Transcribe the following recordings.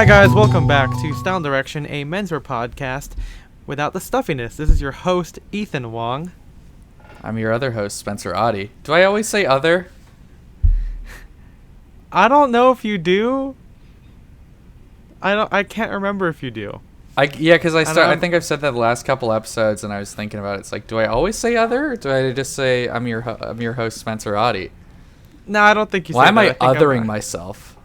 Hi guys, welcome back to Style Direction, a menswear podcast without the stuffiness. This is your host, Ethan Wong. I'm your other host, Spencer Audi. Do I always say other? I don't know if you do. I can't remember if you do. Because I think I've said that the last couple episodes, and I was thinking about it. It's like, do I always say other, or do I just say I'm your host, Spencer Audi? No, I don't think you. Why am I othering othering myself?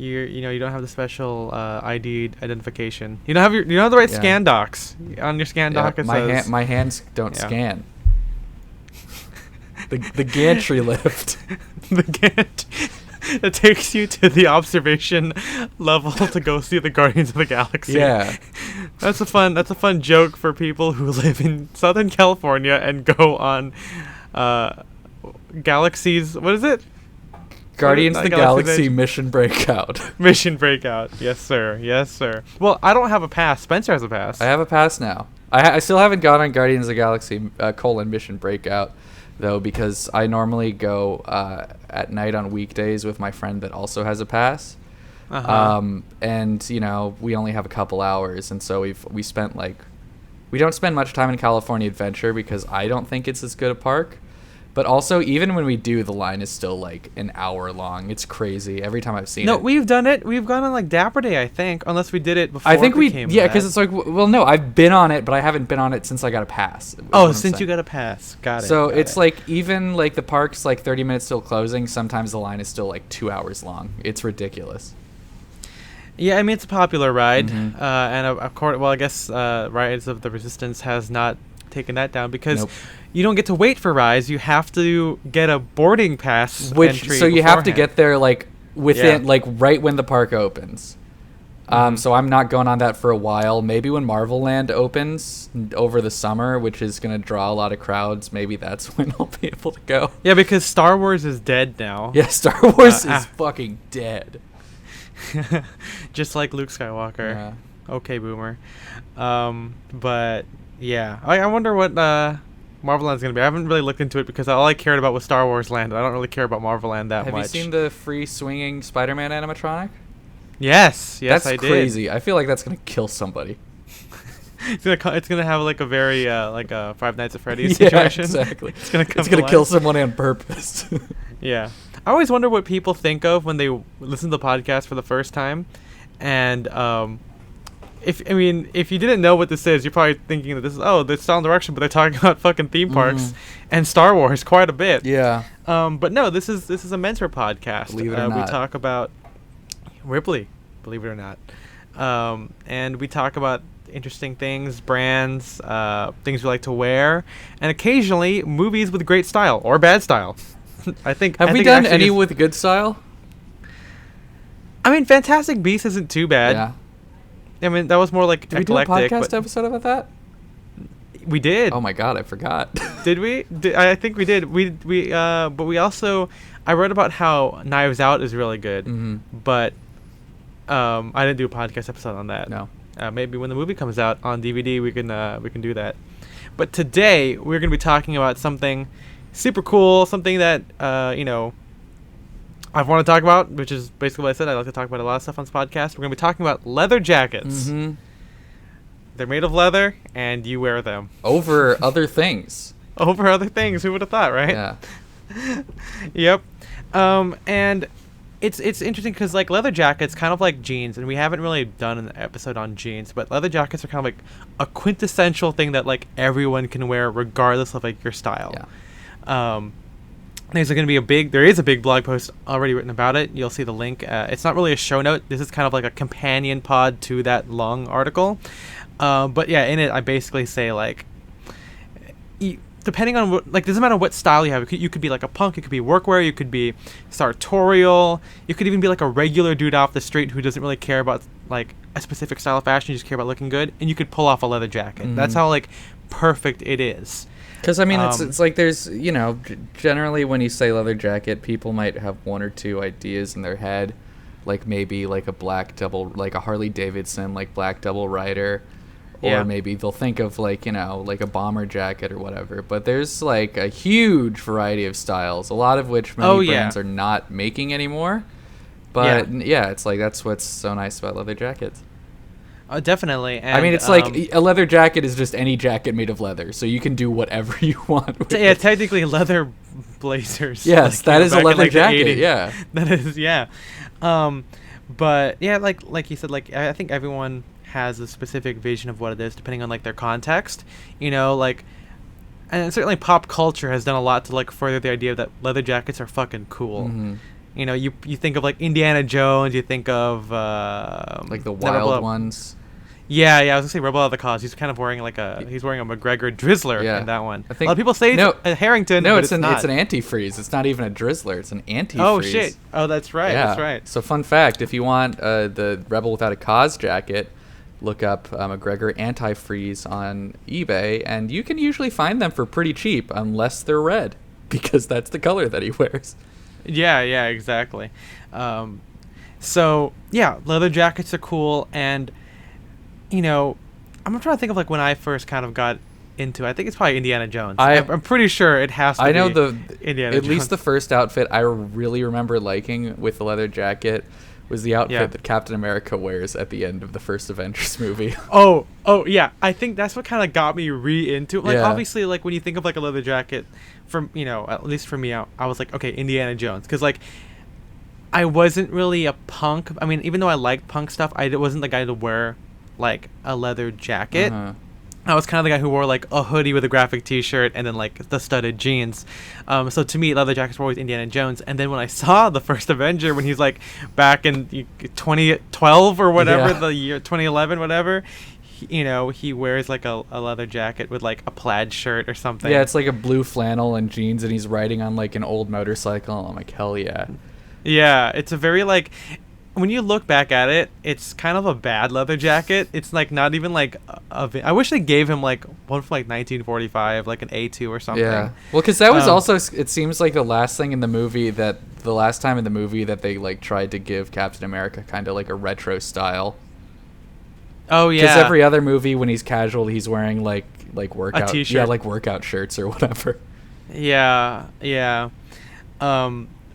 You don't have the special ID identification. You don't have the right scan docs on your scan doc. It says my hands don't scan. The gantry lift. The gantry. It takes you to the observation level to go see the Guardians of the Galaxy. Yeah. That's a fun joke for people who live in Southern California and go on Galaxy's, what is it? Guardians of the Galaxy Mission Breakout. Mission Breakout. Yes, sir. Yes, sir. Well, I don't have a pass. Spencer has a pass. I have a pass now. I still haven't gone on Guardians of the Galaxy Mission Breakout, though, because I normally go at night on weekdays with my friend that also has a pass. And we only have a couple hours, and so we don't spend much time in California Adventure because I don't think it's as good a park. But also, even when we do, the line is still like an hour long. It's crazy every time I've seen it. No, we've done it. We've gone on like Dapper Day, I think, unless we did it before. I think because it's like, well, no, I've been on it, but I haven't been on it since I got a pass. Oh, since you got a pass, got it. So it's like even like the park's like 30 minutes till closing. Sometimes the line is still like 2 hours long. It's ridiculous. Yeah, I mean it's a popular ride, Mm-hmm. and of course, well, I guess Rise of the Resistance has not taken that down because. Nope. You don't get to wait for Rise. You have to get a boarding pass entry so you have to beforehand. get there like within like right when the park opens. So I'm not going on that for a while. Maybe when Marvel Land opens over the summer, which is going to draw a lot of crowds, maybe that's when I'll be able to go. Yeah, because Star Wars is dead now. Yeah, Star Wars is fucking dead. Just like Luke Skywalker. Yeah. Okay, boomer. But yeah, I wonder what Marvel Land's gonna be. I haven't really looked into it because all I cared about was Star Wars Land. I don't really care about Marvel Land that much. Have you seen the free swinging Spider-Man animatronic? Yes, that's I did. Crazy. I feel like that's gonna kill somebody. It's gonna have like a very like a Five Nights at Freddy's situation. Exactly. It's gonna kill someone on purpose. Yeah, I always wonder what people think of when they listen to the podcast for the first time, and If you didn't know what this is, you're probably thinking that this is Style Direction, but they're talking about fucking theme parks and Star Wars quite a bit. Yeah. But no, this is a menswear podcast. Believe it or not. We talk about Ripley, believe it or not, and we talk about interesting things, brands, things we like to wear, and occasionally movies with great style or bad style. Have we done any with good style? I mean, Fantastic Beasts isn't too bad. Yeah. I mean, that was more like Did eclectic. we do a podcast episode about that? We did. Oh my god, I forgot. Did we? I think we did. But we also, I read about how Knives Out is really good, but I didn't do a podcast episode on that. No. Maybe when the movie comes out on DVD, we can do that. But today we're going to be talking about something super cool, something that I want to talk about, which is basically what I said. I like to talk about a lot of stuff on this podcast. We're going to be talking about leather jackets. Mm-hmm. They're made of leather, and you wear them. Over other things. Over other things. Who would have thought, right? Yeah. Yep. And it's interesting because, like, leather jackets, kind of like jeans, and we haven't really done an episode on jeans, but leather jackets are kind of like a quintessential thing that, like, everyone can wear regardless of, like, your style. Yeah. There is a big blog post already written about it. You'll see the link. It's not really a show note. This is kind of like a companion pod to that long article. But yeah, in it, I basically say, like, depending on what, like, doesn't matter what style you have. You could be like a punk. You could be workwear. You could be sartorial. You could even be like a regular dude off the street who doesn't really care about like a specific style of fashion. You just care about looking good, and you could pull off a leather jacket. Mm-hmm. That's how like perfect it is. Because, I mean, it's like there's, generally when you say leather jacket, people might have one or two ideas in their head, like maybe like a a Harley Davidson, like black double rider, or maybe they'll think of like, like a bomber jacket or whatever. But there's like a huge variety of styles, a lot of which many brands are not making anymore. But yeah, it's like that's what's so nice about leather jackets. Definitely. And, I mean, it's like a leather jacket is just any jacket made of leather, so you can do whatever you want with it. Technically leather blazers. Yes, that is a leather jacket. Yeah. That is, yeah. But yeah, like you said, like I think everyone has a specific vision of what it is depending on like their context, you know, like, and certainly pop culture has done a lot to like further the idea that leather jackets are fucking cool. Mm-hmm. You know, you think of like Indiana Jones, you think of like the wild ones. Yeah, I was gonna say Rebel of the Cause. He's kind of wearing like he's wearing a McGregor Drizzler in that one. I think a lot of people say it's a Harrington. No, but it's an antifreeze. It's not even a Drizzler. It's an antifreeze. Oh shit! Oh, that's right. Yeah. That's right. So fun fact: if you want the Rebel Without a Cause jacket, look up McGregor antifreeze on eBay, and you can usually find them for pretty cheap, unless they're red, because that's the color that he wears. Yeah, exactly. So yeah, leather jackets are cool, and you know, I'm trying to think of like when I first kind of got into it. I think it's probably Indiana Jones. I'm pretty sure it has to be. I know Indiana Jones. At least the first outfit I really remember liking with the leather jacket was the outfit that Captain America wears at the end of the first Avengers movie. Oh yeah. I think that's what kind of got me into it. Like obviously, like when you think of like a leather jacket, from at least for me, I was like, okay, Indiana Jones, because like I wasn't really a punk. I mean, even though I liked punk stuff, I wasn't the guy to wear like a leather jacket. I was kind of the guy who wore like a hoodie with a graphic t-shirt and then like the studded jeans. So to me, leather jackets were always Indiana Jones. And then when I saw the first Avenger, when he's like back in 2012 or whatever, the year 2011, whatever, he wears like a leather jacket with like a plaid shirt or something. Yeah, it's like a blue flannel and jeans, and he's riding on like an old motorcycle. I'm like, hell yeah. Yeah, it's a very like, when you look back at it, it's kind of a bad leather jacket. It's like not even like I wish they gave him like one from like 1945, like an A2 or something. Yeah, well, because that was also, it seems like the last time in the movie that they like tried to give Captain America kind of like a retro style. Oh yeah. Because every other movie when he's casual, he's wearing like workout, a t-shirt. Yeah, like workout shirts or whatever. Yeah.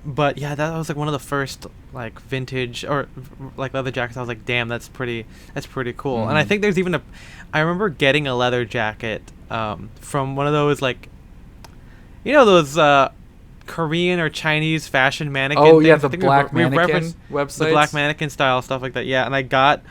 But yeah, that was like one of the first like vintage or like leather jackets. I was like, damn, that's pretty cool. Mm-hmm. And I think there's even I remember getting a leather jacket from one of those like, those Korean or Chinese fashion mannequin things. Yeah, the black mannequin websites. The black mannequin style stuff like that. Yeah, and I got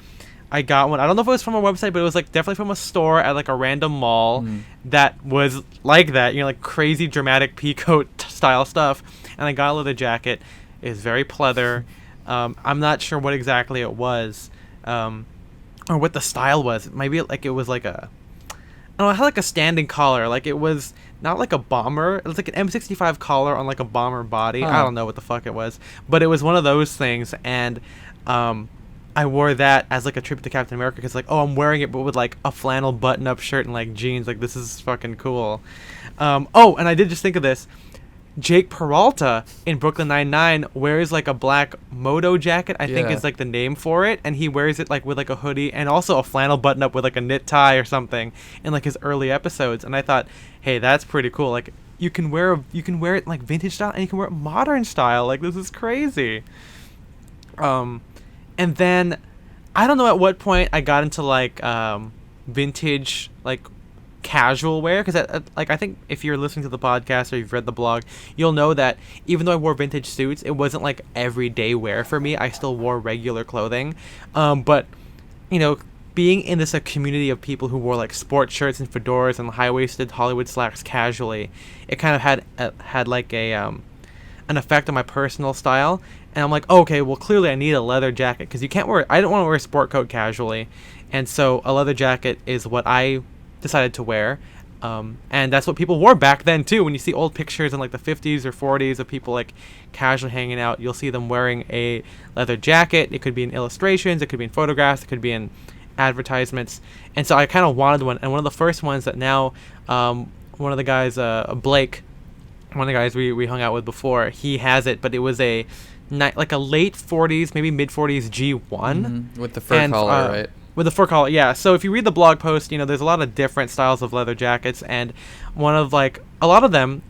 one. I don't know if it was from a website, but it was like definitely from a store at like a random mall that was like that, like crazy dramatic peacoat style stuff. And I got a leather jacket. It was very pleather. I'm not sure what exactly it was, or what the style was. Maybe like it was like it had like a standing collar. Like it was not like a bomber. It was like an M65 collar on like a bomber body. I don't know what the fuck it was, but it was one of those things. And I wore that as like a tribute to Captain America, because like, I'm wearing it, but with like a flannel button-up shirt and like jeans. Like, this is fucking cool. And I did just think of this. Jake Peralta in Brooklyn Nine-Nine wears like a black moto jacket, I think is like the name for it, and he wears it like with like a hoodie and also a flannel button up with like a knit tie or something in like his early episodes. And I thought, hey, that's pretty cool. Like you can wear it like vintage style and you can wear it modern style. Like, this is crazy. And then I don't know at what point I got into like vintage like casual wear, because I think if you're listening to the podcast or you've read the blog, you'll know that even though I wore vintage suits, it wasn't like everyday wear for me. I still wore regular clothing, but being in this community of people who wore like sports shirts and fedoras and high-waisted Hollywood slacks casually, it kind of had like an effect on my personal style. And I'm like, okay, well, clearly I need a leather jacket, because I don't want to wear a sport coat casually, and so a leather jacket is what I decided to wear, and that's what people wore back then too. When you see old pictures in like the 50s or 40s of people like casually hanging out, you'll see them wearing a leather jacket. It could be in illustrations, it could be in photographs, it could be in advertisements. And so I kind of wanted one, and one of the first ones that now one of the guys, Blake, one of the guys we hung out with before, he has it, but it was like a late 40s, maybe mid 40s G1 with the fur collar, right? With the fur collar, yeah. So if you read the blog post, there's a lot of different styles of leather jackets, and one of like a lot of them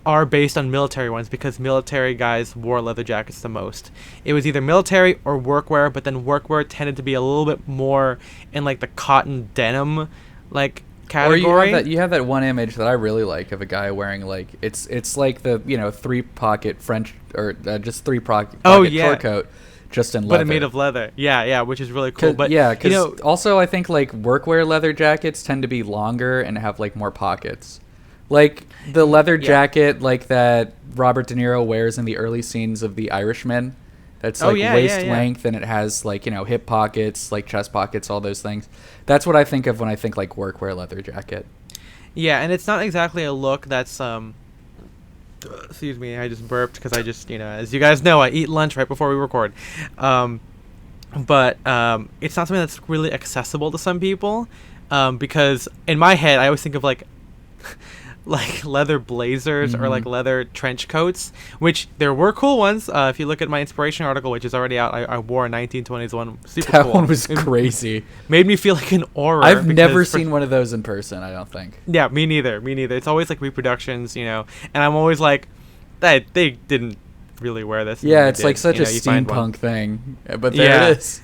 are based on military ones because military guys wore leather jackets the most. It was either military or workwear, but then workwear tended to be a little bit more in like the cotton denim like category. Or you have that one image that I really like of a guy wearing like it's like the 3-pocket French or just 3-pocket short coat, just in leather. But made of leather. Yeah, which is really cool. But because also I think like workwear leather jackets tend to be longer and have like more pockets. Like the leather jacket like that Robert De Niro wears in the early scenes of The Irishman. That's like waist length and it has like, hip pockets, like chest pockets, all those things. That's what I think of when I think like workwear leather jacket. Yeah, and it's not exactly a look that's excuse me, I just burped because I just, as you guys know, I eat lunch right before we record. But it's not something that's really accessible to some people because in my head I always think of like leather blazers or like leather trench coats, which there were cool ones. If you look at my inspiration article, which is already out, I wore a 1920s one. Super that cool. One was crazy. Made me feel like an aura. I've never seen one of those in person, I don't think. Yeah, me neither. It's always like reproductions, and I'm always like, they didn't really wear this. Yeah, it's like such a steampunk thing. But it is.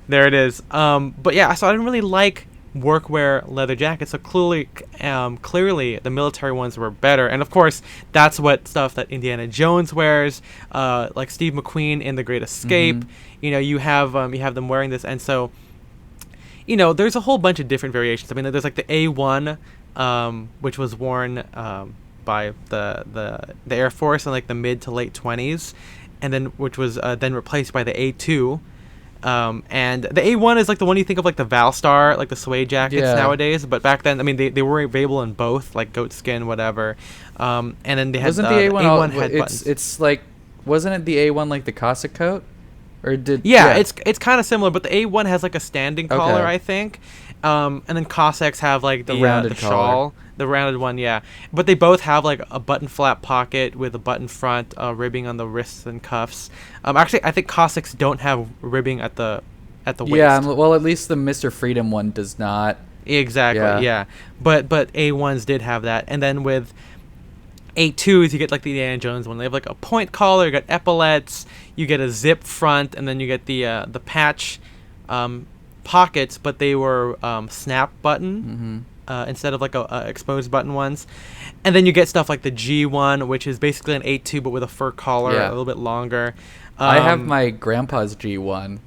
There it is. But yeah, so I didn't really like workwear leather jackets, so clearly the military ones were better, and of course that's what stuff that Indiana Jones wears, like Steve McQueen in The Great Escape. You have them wearing this, and so there's a whole bunch of different variations. I mean, there's like the A1, which was worn by the Air Force in like the mid to late 20s, and then which was then replaced by the A2. And the A1 is like the one you think of like the Valstar, like the suede jackets nowadays. But back then, I mean, they were available in both, like goat skin, whatever. And then they had wasn't the A1 had buttons. It's like, wasn't it the A1 like the Cossack coat? Or did it's kind of similar, but the A1 has like a standing collar, I think. And then Cossacks have like the rounded shawl. The rounded one, yeah. But they both have like a button flap pocket with a button front, ribbing on the wrists and cuffs. Actually, I think Cossacks don't have ribbing at the waist. Yeah, well, at least the Mr. Freedom one does not. Exactly, yeah. But A1s did have that. And then with A2s, you get like the Indiana Jones one. They have like a point collar, you got epaulets, you get a zip front, and then you get the patch pockets, but they were snap button. Instead of like a exposed button ones. And then you get stuff like the G1, which is basically an A2 but with a fur collar, a little bit longer. I have my grandpa's G1,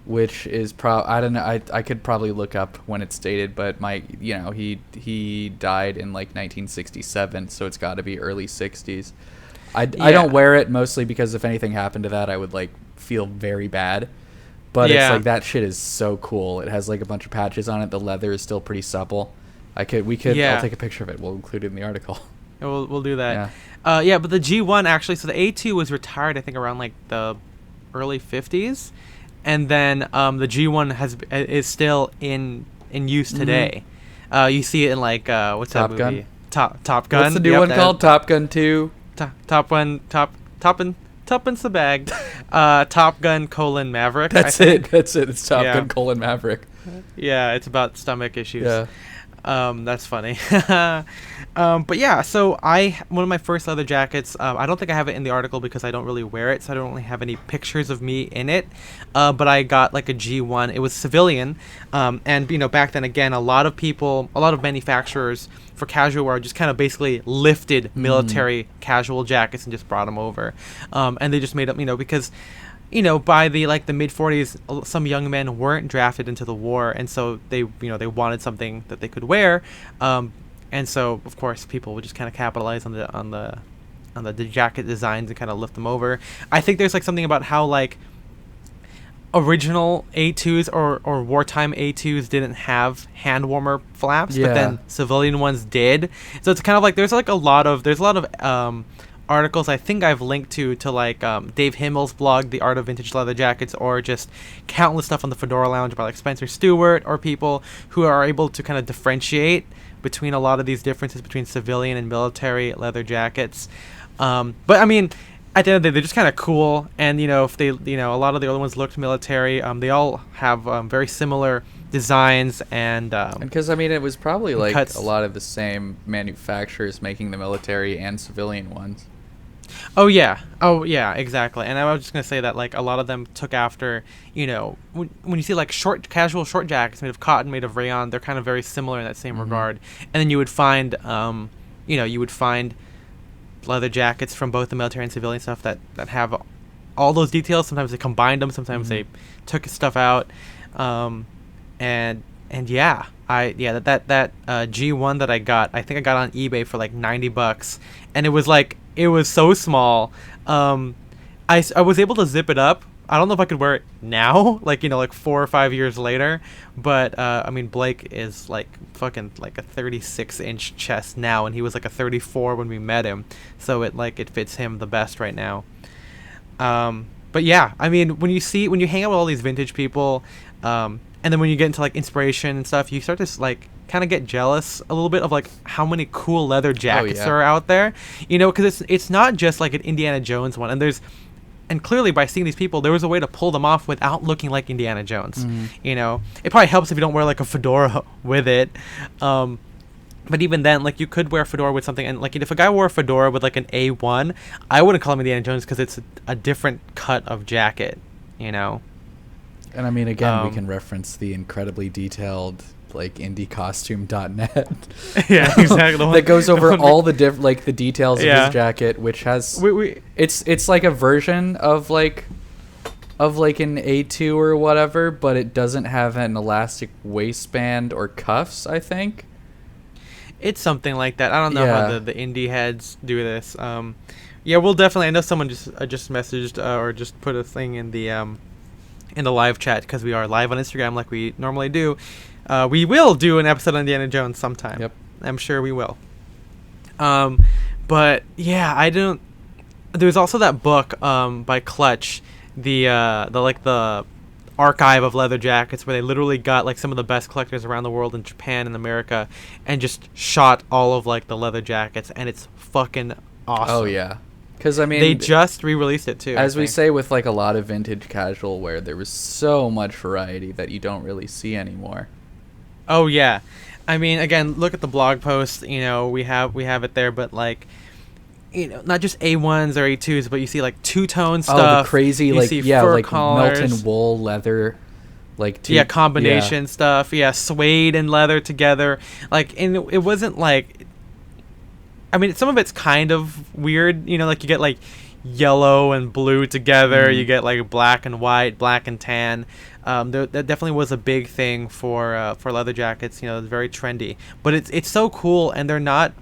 which is I don't know, I could probably look up when it's dated, but he died in like 1967, so it's got to be early 60s. I don't wear it mostly because if anything happened to that, I would like feel very bad. But it's like that shit is so cool. It has like a bunch of patches on it. The leather is still pretty supple. I'll take a picture of it. We'll include it in the article. We'll do that. But the G1 actually, so the A2 was retired I think around like the early 50s, and then the G1 is still in use today. You see it in like what's Top that movie? Gun? Top Gun. What's the new one called? Top Gun 2. Tuppence the bag. Top Gun : Maverick. That's it. It's Top Gun : Maverick. Yeah, it's about stomach issues. Yeah. That's funny. But yeah, so one of my first leather jackets, I don't think I have it in the article because I don't really wear it, so I don't really have any pictures of me in it. But I got like a G1. It was civilian. And back then again, a lot of manufacturers for casual wear just kind of basically lifted military casual jackets and just brought them over. And they just made up, because by the mid 40s, some young men weren't drafted into the war, and so they wanted something that they could wear, and so of course people would just kind of capitalize on the jacket designs and kind of lift them over. I think there's like something about how like original A2s or wartime A2s didn't have hand warmer flaps, but then civilian ones did. So it's kind of like there's a lot of articles I think I've linked to like Dave Himmel's blog, The Art of Vintage Leather Jackets, or just countless stuff on the Fedora Lounge by like Spencer Stewart, or people who are able to kind of differentiate between a lot of these differences between civilian and military leather jackets. But I mean, at the end of the day, they're just kind of cool, and if they a lot of the other ones looked military. They all have very similar designs and because I mean, it was probably like cuts. a lot of the same manufacturers making the military and civilian ones. Oh yeah, exactly. And I was just gonna say that like a lot of them took after, when you see like casual short jackets made of cotton, made of rayon, they're kind of very similar in that same regard. And then you would find, leather jackets from both the military and civilian stuff that have all those details. Sometimes they combined them, sometimes they took stuff out, and yeah, that G1 that I got, I think I got on eBay for like $90, and it was so small. I was able to zip it up. I don't know if I could wear it now, like 4 or 5 years later, but I mean, Blake is like fucking like a 36-inch chest now, and he was like a 34 when we met him, so it fits him the best right now. But yeah, I mean, when you hang out with all these vintage people, and then when you get into like inspiration and stuff, you start to like kind of get jealous a little bit of like how many cool leather jackets there are out there, because it's not just like an Indiana Jones one, and clearly by seeing these people, there was a way to pull them off without looking like Indiana Jones. It probably helps if you don't wear like a fedora with it, but even then, like, you could wear a fedora with something, and like if a guy wore a fedora with like an A1, I wouldn't call him Indiana Jones because it's a different cut of jacket. And I mean, again, we can reference the incredibly detailed like indiecostume.net. Yeah, exactly. That goes over all the the details of his jacket, which has it's like a version of like an A2 or whatever, but it doesn't have an elastic waistband or cuffs, I think. It's something like that. I don't know how the indie heads do this. Yeah, we'll definitely. I know someone just messaged or just put a thing in the live chat, because we are live on Instagram like we normally do. We will do an episode on Indiana Jones sometime. Yep, I'm sure we will. But yeah, There's also that book by Clutch, the archive of leather jackets, where they literally got like some of the best collectors around the world in Japan and America and just shot all of like the leather jackets, and it's fucking awesome. Oh yeah, because I mean, they just re-released it too, as we say with like a lot of vintage casual wear. There was so much variety that you don't really see anymore. Oh yeah, I mean, again, look at the blog post, we have it there, but like, not just A1s or A2s, but you see like two-tone stuff. Oh, the crazy, like, like collars, Melton wool leather, like combination stuff. Yeah, suede and leather together. Like, and it wasn't like, I mean, some of it's kind of weird. Like you get like yellow and blue together. You get like black and white, black and tan. That definitely was a big thing for leather jackets. It's very trendy, but it's so cool, and they're not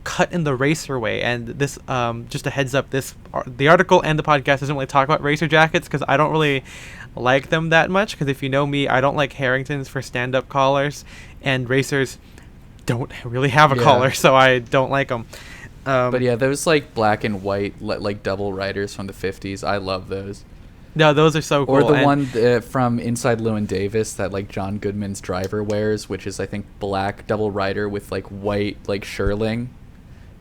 cut in the racer way. And this, just a heads up, the article and the podcast doesn't really talk about racer jackets, because I don't really like them that much, because if you know me, I don't like Harringtons for stand-up collars, and racers don't really have a collar, so I don't like them. But yeah, those like black and white like double riders from the 50s, I love those. No, those are so cool. Or the one from Inside Llewyn Davis that like John Goodman's driver wears, which is I think black double rider with like white like shirling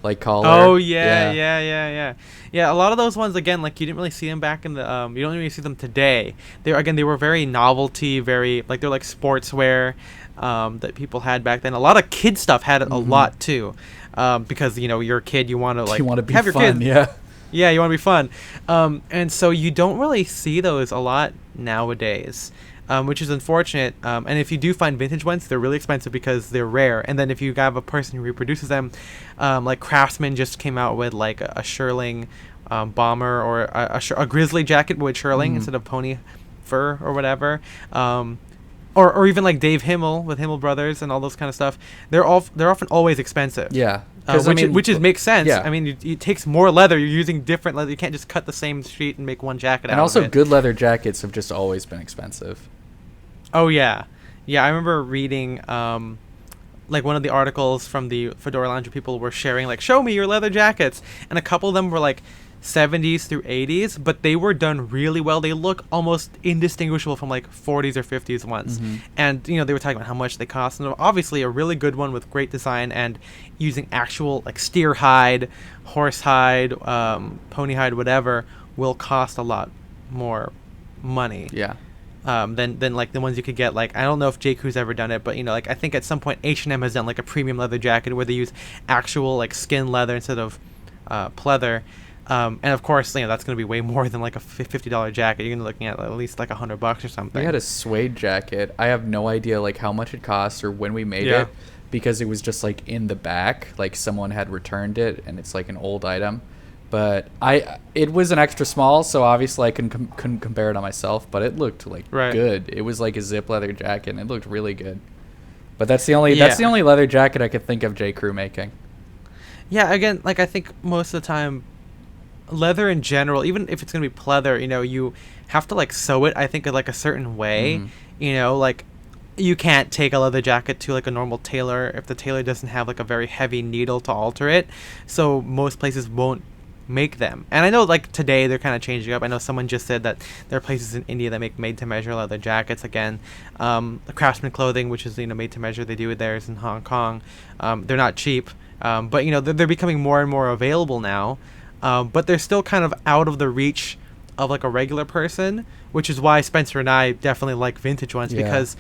like collar. Oh yeah. A lot of those ones, again, like you didn't really see them back in the you don't really see them today. They were very novelty, very like they're like sportswear that people had back then. A lot of kid stuff had it a lot too, because you're a kid, you want to like have your fun, kids. Yeah, you want to be fun. And so you don't really see those a lot nowadays, which is unfortunate. And if you do find vintage ones, they're really expensive because they're rare. And then if you have a person who reproduces them, like Craftsman just came out with like a shearling bomber, or a grizzly jacket with shearling instead of pony fur or whatever. Or even like Dave Himmel with Himmel Brothers and all those kind of stuff. They're often always expensive. Yeah. Which makes sense. Yeah. I mean, it takes more leather. You're using different leather. You can't just cut the same sheet and make one jacket out of it. And also, good leather jackets have just always been expensive. Oh, yeah. Yeah, I remember reading, like, one of the articles from the Fedora Lounge where people were sharing, like, show me your leather jackets. And a couple of them were, like, 70s through 80s, but they were done really well. They look almost indistinguishable from like 40s or 50s ones. And they were talking about how much they cost, and obviously a really good one with great design and using actual like steer hide, horse hide, pony hide, whatever, will cost a lot more money. than like the ones you could get. Like, I don't know if J. Crew's ever done it, but like I think at some point H&M has done like a premium leather jacket where they use actual like skin leather instead of pleather. And of course, that's going to be way more than like a $50 jacket. You're going to be looking at least like $100 or something. We had a suede jacket. I have no idea like how much it cost or when we made it, because it was just like in the back, like someone had returned it and it's like an old item. But it was an extra small, so obviously I couldn't compare it on myself. But it looked like good. It was like a zip leather jacket, and it looked really good. But that's the only leather jacket I could think of J. Crew making. Yeah, again, like I think most of the time, leather in general, even if it's gonna be pleather, you have to like sew it. I think like a certain way. Like you can't take a leather jacket to like a normal tailor if the tailor doesn't have like a very heavy needle to alter it. So most places won't make them. And I know like today they're kind of changing up. I know someone just said that there are places in India that make made to measure leather jackets again. Craftsman Clothing, which is made to measure, they do it theirs in Hong Kong. They're not cheap, but they're becoming more and more available now. But they're still kind of out of the reach of like a regular person, which is why Spencer and I definitely like vintage ones, because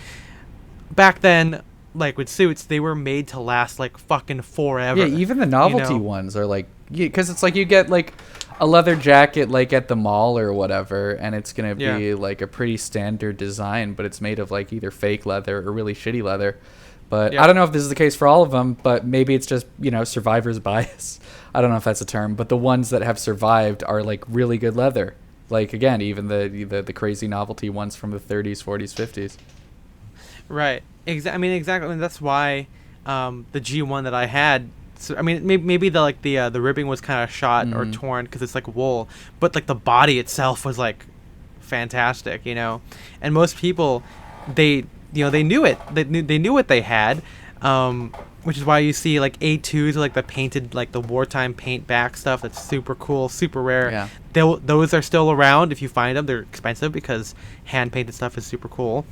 back then, like with suits, they were made to last like fucking forever. Yeah, even the novelty ones are like, because it's like you get like a leather jacket like at the mall or whatever, and it's gonna be like a pretty standard design, but it's made of like either fake leather or really shitty leather. But I don't know if this is the case for all of them, but maybe it's just survivor's bias. I don't know if that's a term, but the ones that have survived are like really good leather. Like again, even the crazy novelty ones from the 30s, 40s, 50s. Right. Exactly. I mean, that's why the G1 that I had. So, I mean, maybe the ribbing was kind of shot or torn because it's like wool, but like the body itself was like fantastic, And most people, they knew it. They knew what they had, which is why you see like A2s, like the painted, like the wartime paint back stuff. That's super cool, super rare. Yeah. Those are still around if you find them. They're expensive because hand painted stuff is super cool.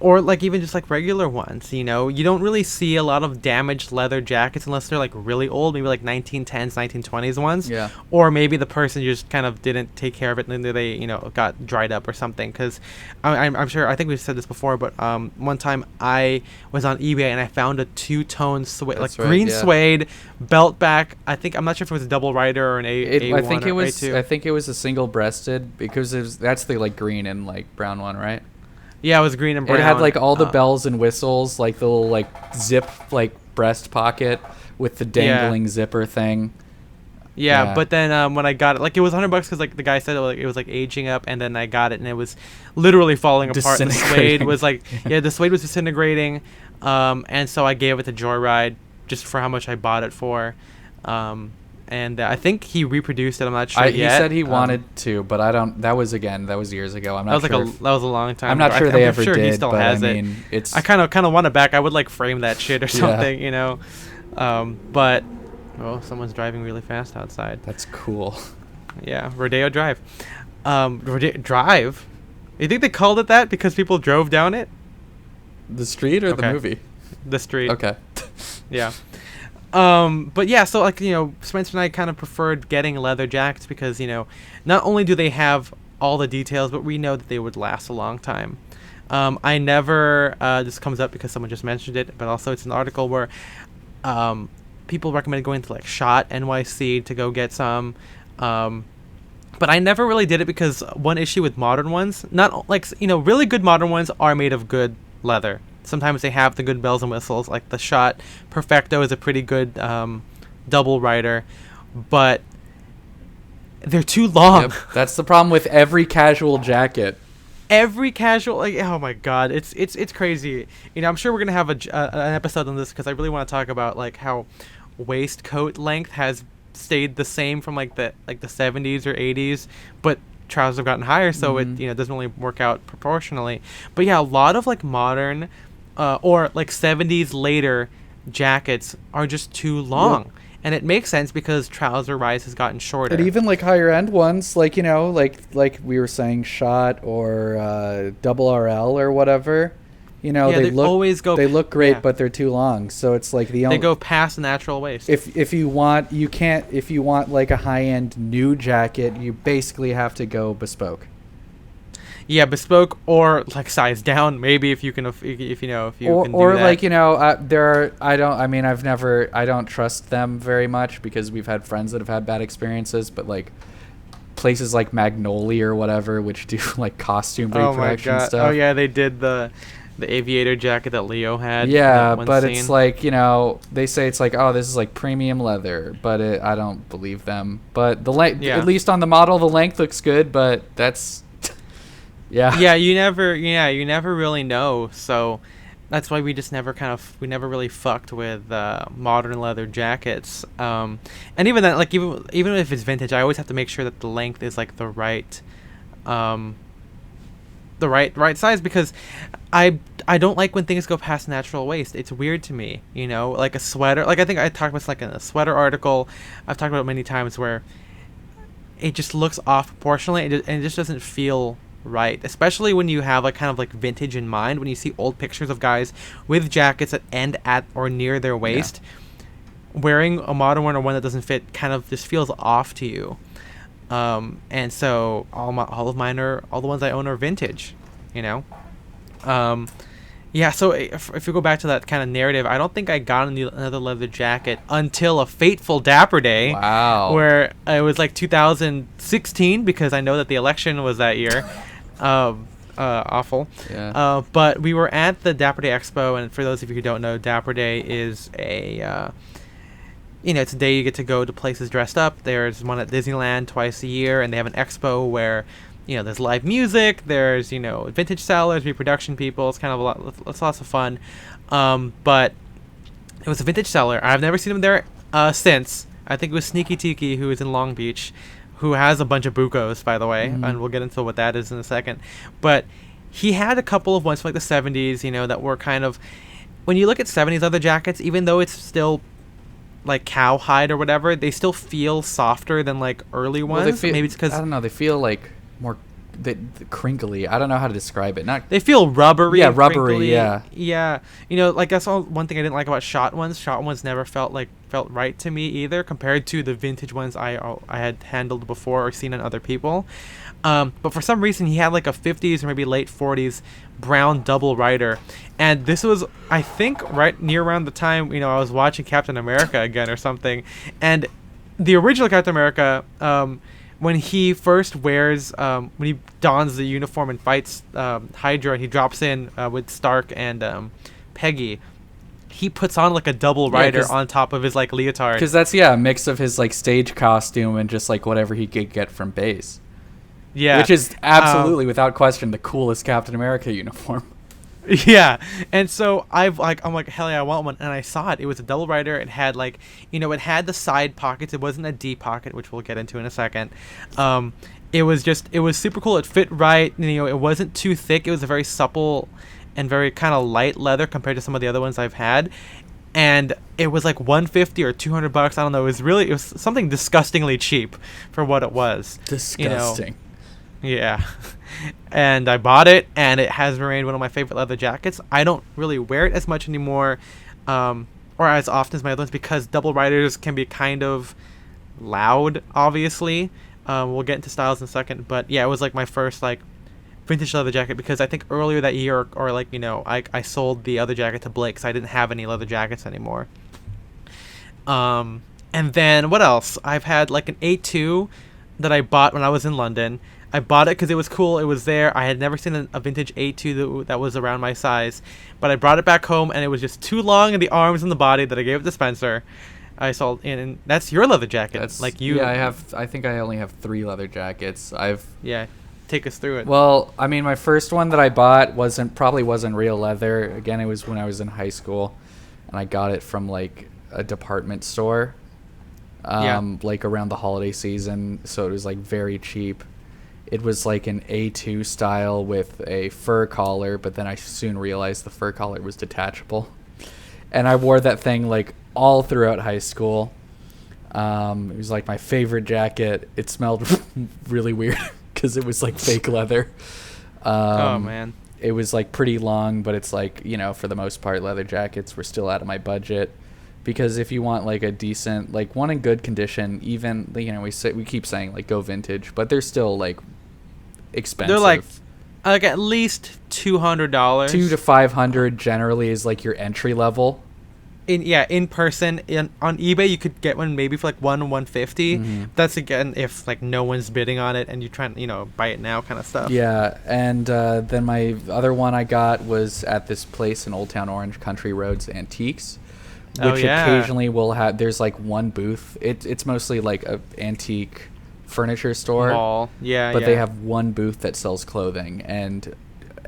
Or like even just like regular ones, you don't really see a lot of damaged leather jackets unless they're like really old, maybe like 1910s, 1920s ones. Yeah. Or maybe the person just kind of didn't take care of it and then they, got dried up or something. Because I'm sure, I think we've said this before, but one time I was on eBay and I found a two-tone suede, green suede belt back. I'm not sure if it was a double rider or an A1 I think it was A2. I think it was a single-breasted because that's the like green and like brown one, right? Yeah, it was green and brown. It had like all the bells and whistles, like the little like zip like breast pocket with the dangling zipper thing. Yeah, but then when I got it, like it was $100 because like the guy said it was like aging up, and then I got it and it was literally falling apart. The suede was like the suede was disintegrating, and so I gave it to Joyride just for how much I bought it for. And I think he reproduced it. I'm not sure yet. He said he wanted to, but I don't. That was years ago. I'm not sure. That was a long time. I'm not sure they ever did. He still has it. It's. I kind of want it back. I would like frame that shit or something, But someone's driving really fast outside. That's cool. Yeah, Rodeo Drive. Rodeo Drive. You think they called it that because people drove down it? The street or the movie? The street. Okay. Yeah. But yeah, so like, Spencer and I kind of preferred getting leather jackets because, not only do they have all the details, but we know that they would last a long time. I never, this comes up because someone just mentioned it, but also it's an article where, people recommend going to like Shot NYC to go get some, but I never really did it because one issue with modern ones, not like, really good modern ones are made of good leather. Sometimes they have the good bells and whistles, like the Shot Perfecto is a pretty good double rider, but they're too long. Yep. That's the problem with every casual jacket. Every casual, like, oh my god, it's crazy. I'm sure we're gonna have an episode on this because I really want to talk about like how waistcoat length has stayed the same from like the 70s or 80s, but trousers have gotten higher, so it doesn't really work out proportionally. But yeah, a lot of like modern or like 70s later jackets are just too long. Yep. And it makes sense because trouser rise has gotten shorter. And even like higher end ones, like like we were saying, Shot or Double RL or whatever, they look great, but they're too long. So it's like they go past the natural waist. If you want like a high end new jacket, you basically have to go bespoke. Yeah, bespoke or like size down, maybe if you can, if you know, if you can do Or that. like, there are, I don't trust them very much because we've had friends that have had bad experiences, but like places like Magnolia or whatever, which do like costume Oh my reproduction god. Oh stuff. yeah, they did the aviator jacket that Leo had. in Yeah, that one but scene. it's like, they say it's like, oh, this is like premium leather, but I don't believe them. But the length, Yeah. at least on the model, the length looks good, but that's, yeah. Yeah, you never really know. So that's why we just never we never really fucked with modern leather jackets. And even that, like even if it's vintage, I always have to make sure that the length is like um, the right size, because I don't like when things go past natural waist. It's weird to me, like a sweater. Like I think I talked about this, like in a sweater article. I've talked about it many times where it just looks off proportionally, and it just doesn't feel right, especially when you have like kind of like vintage in mind. When you see old pictures of guys with jackets that end at or near their waist, wearing a modern one or one that doesn't fit kind of just feels off to you. And so all the ones I own are vintage, you know. Yeah, so if we go back to that kind of narrative, I don't think I got another leather jacket until a fateful Dapper Day. Wow. Where it was like 2016, because I know that the election was that year. Awful. Yeah. But we were at the Dapper Day Expo, and for those of you who don't know, Dapper Day is it's a day you get to go to places dressed up. There's one at Disneyland twice a year, and they have an expo where there's live music, there's, vintage sellers, reproduction people. It's kind of it's lots of fun. But it was a vintage seller. I've never seen him there since. I think it was Sneaky Tiki, who is in Long Beach, who has a bunch of bucos, by the way, and we'll get into what that is in a second. But he had a couple of ones from like the 70s, that were kind of, when you look at 70s leather jackets, even though it's still like cowhide or whatever, they still feel softer than like early ones. Maybe it's because, I don't know, they feel like more crinkly. I don't know how to describe it. They feel rubbery. Yeah, rubbery. Crinkly. Yeah. Yeah. Like that's one thing I didn't like about shot ones. Shot ones never felt right to me either, compared to the vintage ones I had handled before or seen on other people. But for some reason he had like a 50s or maybe late 40s brown double rider, and this was, I think, right near around the time I was watching Captain America again or something, and the original Captain America, when he first wears, when he dons the uniform and fights Hydra, and he drops in with Stark and Peggy, he puts on like a double rider on top of his like leotard. Because that's a mix of his like stage costume and just like whatever he could get from base. Yeah, which is absolutely without question the coolest Captain America uniform. Yeah, and so I'm like, hell yeah, I want one, and I saw it. It was a double rider. It had like, it had the side pockets. It wasn't a D pocket, which we'll get into in a second. It was super cool. It fit right. It wasn't too thick. It was a very supple and very kind of light leather compared to some of the other ones I've had. And it was like $150 or $200. I don't know. It was something disgustingly cheap for what it was. Disgusting. Yeah. And I bought it, and it has remained one of my favorite leather jackets. I don't really wear it as much anymore, or as often as my other ones, because double riders can be kind of loud, obviously. We'll get into styles in a second, but yeah, it was like my first like vintage leather jacket, because I think earlier that year, or like, I sold the other jacket to Blake, so I didn't have any leather jackets anymore. And then what else? I've had like an A2 that I bought when I was in London. I bought it because it was cool. It was there. I had never seen a vintage A2 that was around my size, but I brought it back home, and it was just too long in the arms and the body that I gave it to Spencer. I sold, and that's your leather jacket. That's like you. Yeah, I think I only have 3 leather jackets. Yeah, take us through it. Well, I mean, my first one that I bought probably wasn't real leather. Again, it was when I was in high school, and I got it from like a department store, like around the holiday season. So it was like very cheap. It was like an A2 style with a fur collar, but then I soon realized the fur collar was detachable. And I wore that thing like all throughout high school. It was like my favorite jacket. It smelled really weird because it was like fake leather. Oh, man. It was like pretty long, but it's like, for the most part, leather jackets were still out of my budget. Because if you want like a decent, like one in good condition, even, we keep saying like go vintage, but they're still like expensive. Like at least $200. 200 to 500 generally is like your entry level. In person. On eBay you could get one maybe for like 150. Mm-hmm. That's again if like no one's bidding on it and you try and buy it now kind of stuff. Yeah, and then my other one I got was at this place in Old Town Orange, Country Roads Antiques, which occasionally will have. There's like one booth. It's mostly like a antique furniture store. Mall. But they have one booth that sells clothing, and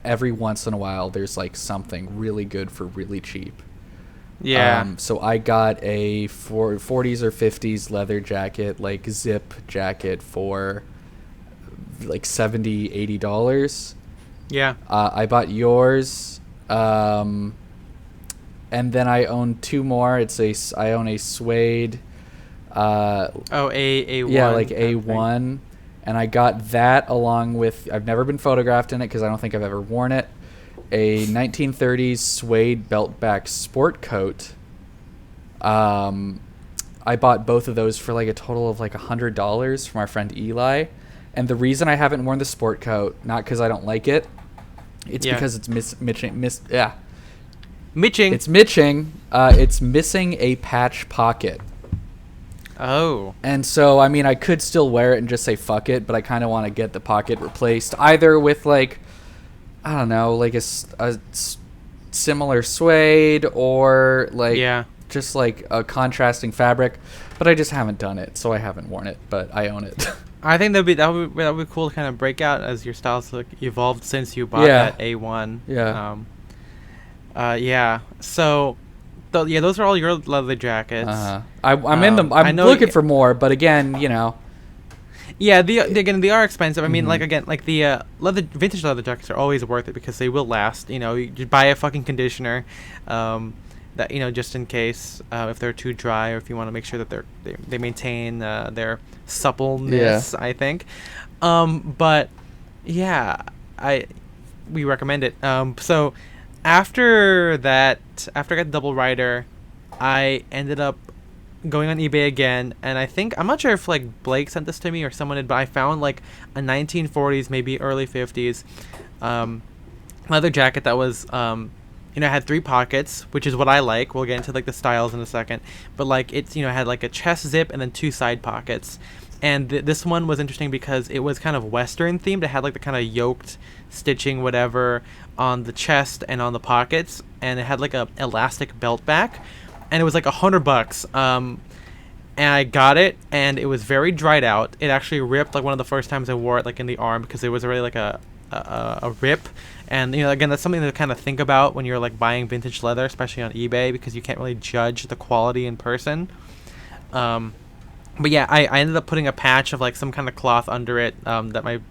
every once in a while there's like something really good for really cheap. Yeah. So I got a 40s or 50s leather jacket, like zip jacket for like $70-$80. Yeah. I bought yours, and then I own two more. I own a suede. A1. Yeah, like A1, and I got that along with. I've never been photographed in it because I don't think I've ever worn it. A 1930s suede belt-back sport coat. I bought both of those for like a total of like $100 from our friend Eli. And the reason I haven't worn the sport coat, not because I don't like it, it's because it's mitching. It's mitching. It's missing a patch pocket. Oh. And so, I mean, I could still wear it and just say fuck it, but I kind of want to get the pocket replaced either with like, I don't know, like a similar suede or like just like a contrasting fabric. But I just haven't done it, so I haven't worn it, but I own it. I think that would be cool to kind of break out as your styles evolved since you bought that A1. Yeah. So, those are all your leather jackets. I'm in them. I'm looking for more, but again, Yeah, they are expensive. I mean, the vintage leather jackets are always worth it because they will last. You buy a fucking conditioner, that just in case if they're too dry or if you want to make sure that they maintain their suppleness. I think, but yeah, we recommend it. So after I got the double rider, I ended up going on eBay again, and I'm not sure if like Blake sent this to me or someone did, but I found like a 1940s, maybe early 50s leather jacket that was had 3 pockets, which is what I like. We'll get into like the styles in a second, but like it's had like a chest zip and then 2 side pockets. And this one was interesting because it was kind of Western themed. It had like the kind of yoked stitching whatever on the chest and on the pockets, and it had like a elastic belt back, and it was like $100. And I got it, and it was very dried out. It actually ripped like one of the first times I wore it, like in the arm, because it was already like a rip. And again, that's something to kind of think about when you're like buying vintage leather, especially on eBay, because you can't really judge the quality in person. But yeah, I ended up putting a patch of like some kind of cloth under it that my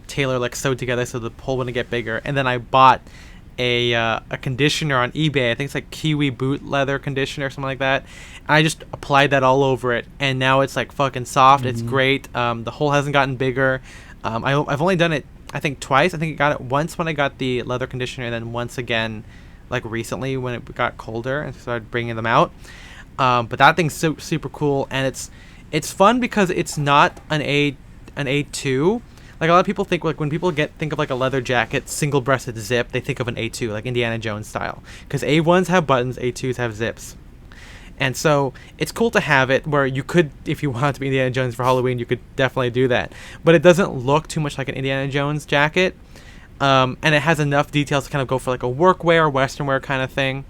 tailor like sewed together so the hole wouldn't get bigger. And then I bought a conditioner on eBay. I think it's like kiwi boot leather conditioner or something like that. And I just applied that all over it, and now it's like fucking soft. It's great. The hole hasn't gotten bigger. I've only done it I think twice. I think I got it once when I got the leather conditioner, and then once again like recently when it got colder and started bringing them out. But that thing's super cool, and it's fun because it's not an A2. Like a lot of people think, like when people think of like a leather jacket, single-breasted zip, they think of an A2, like Indiana Jones style. Because A1s have buttons, A2s have zips. And so it's cool to have it where you could, if you wanted to be Indiana Jones for Halloween, you could definitely do that. But it doesn't look too much like an Indiana Jones jacket. And it has enough details to kind of go for like a workwear, Western wear kind of thing.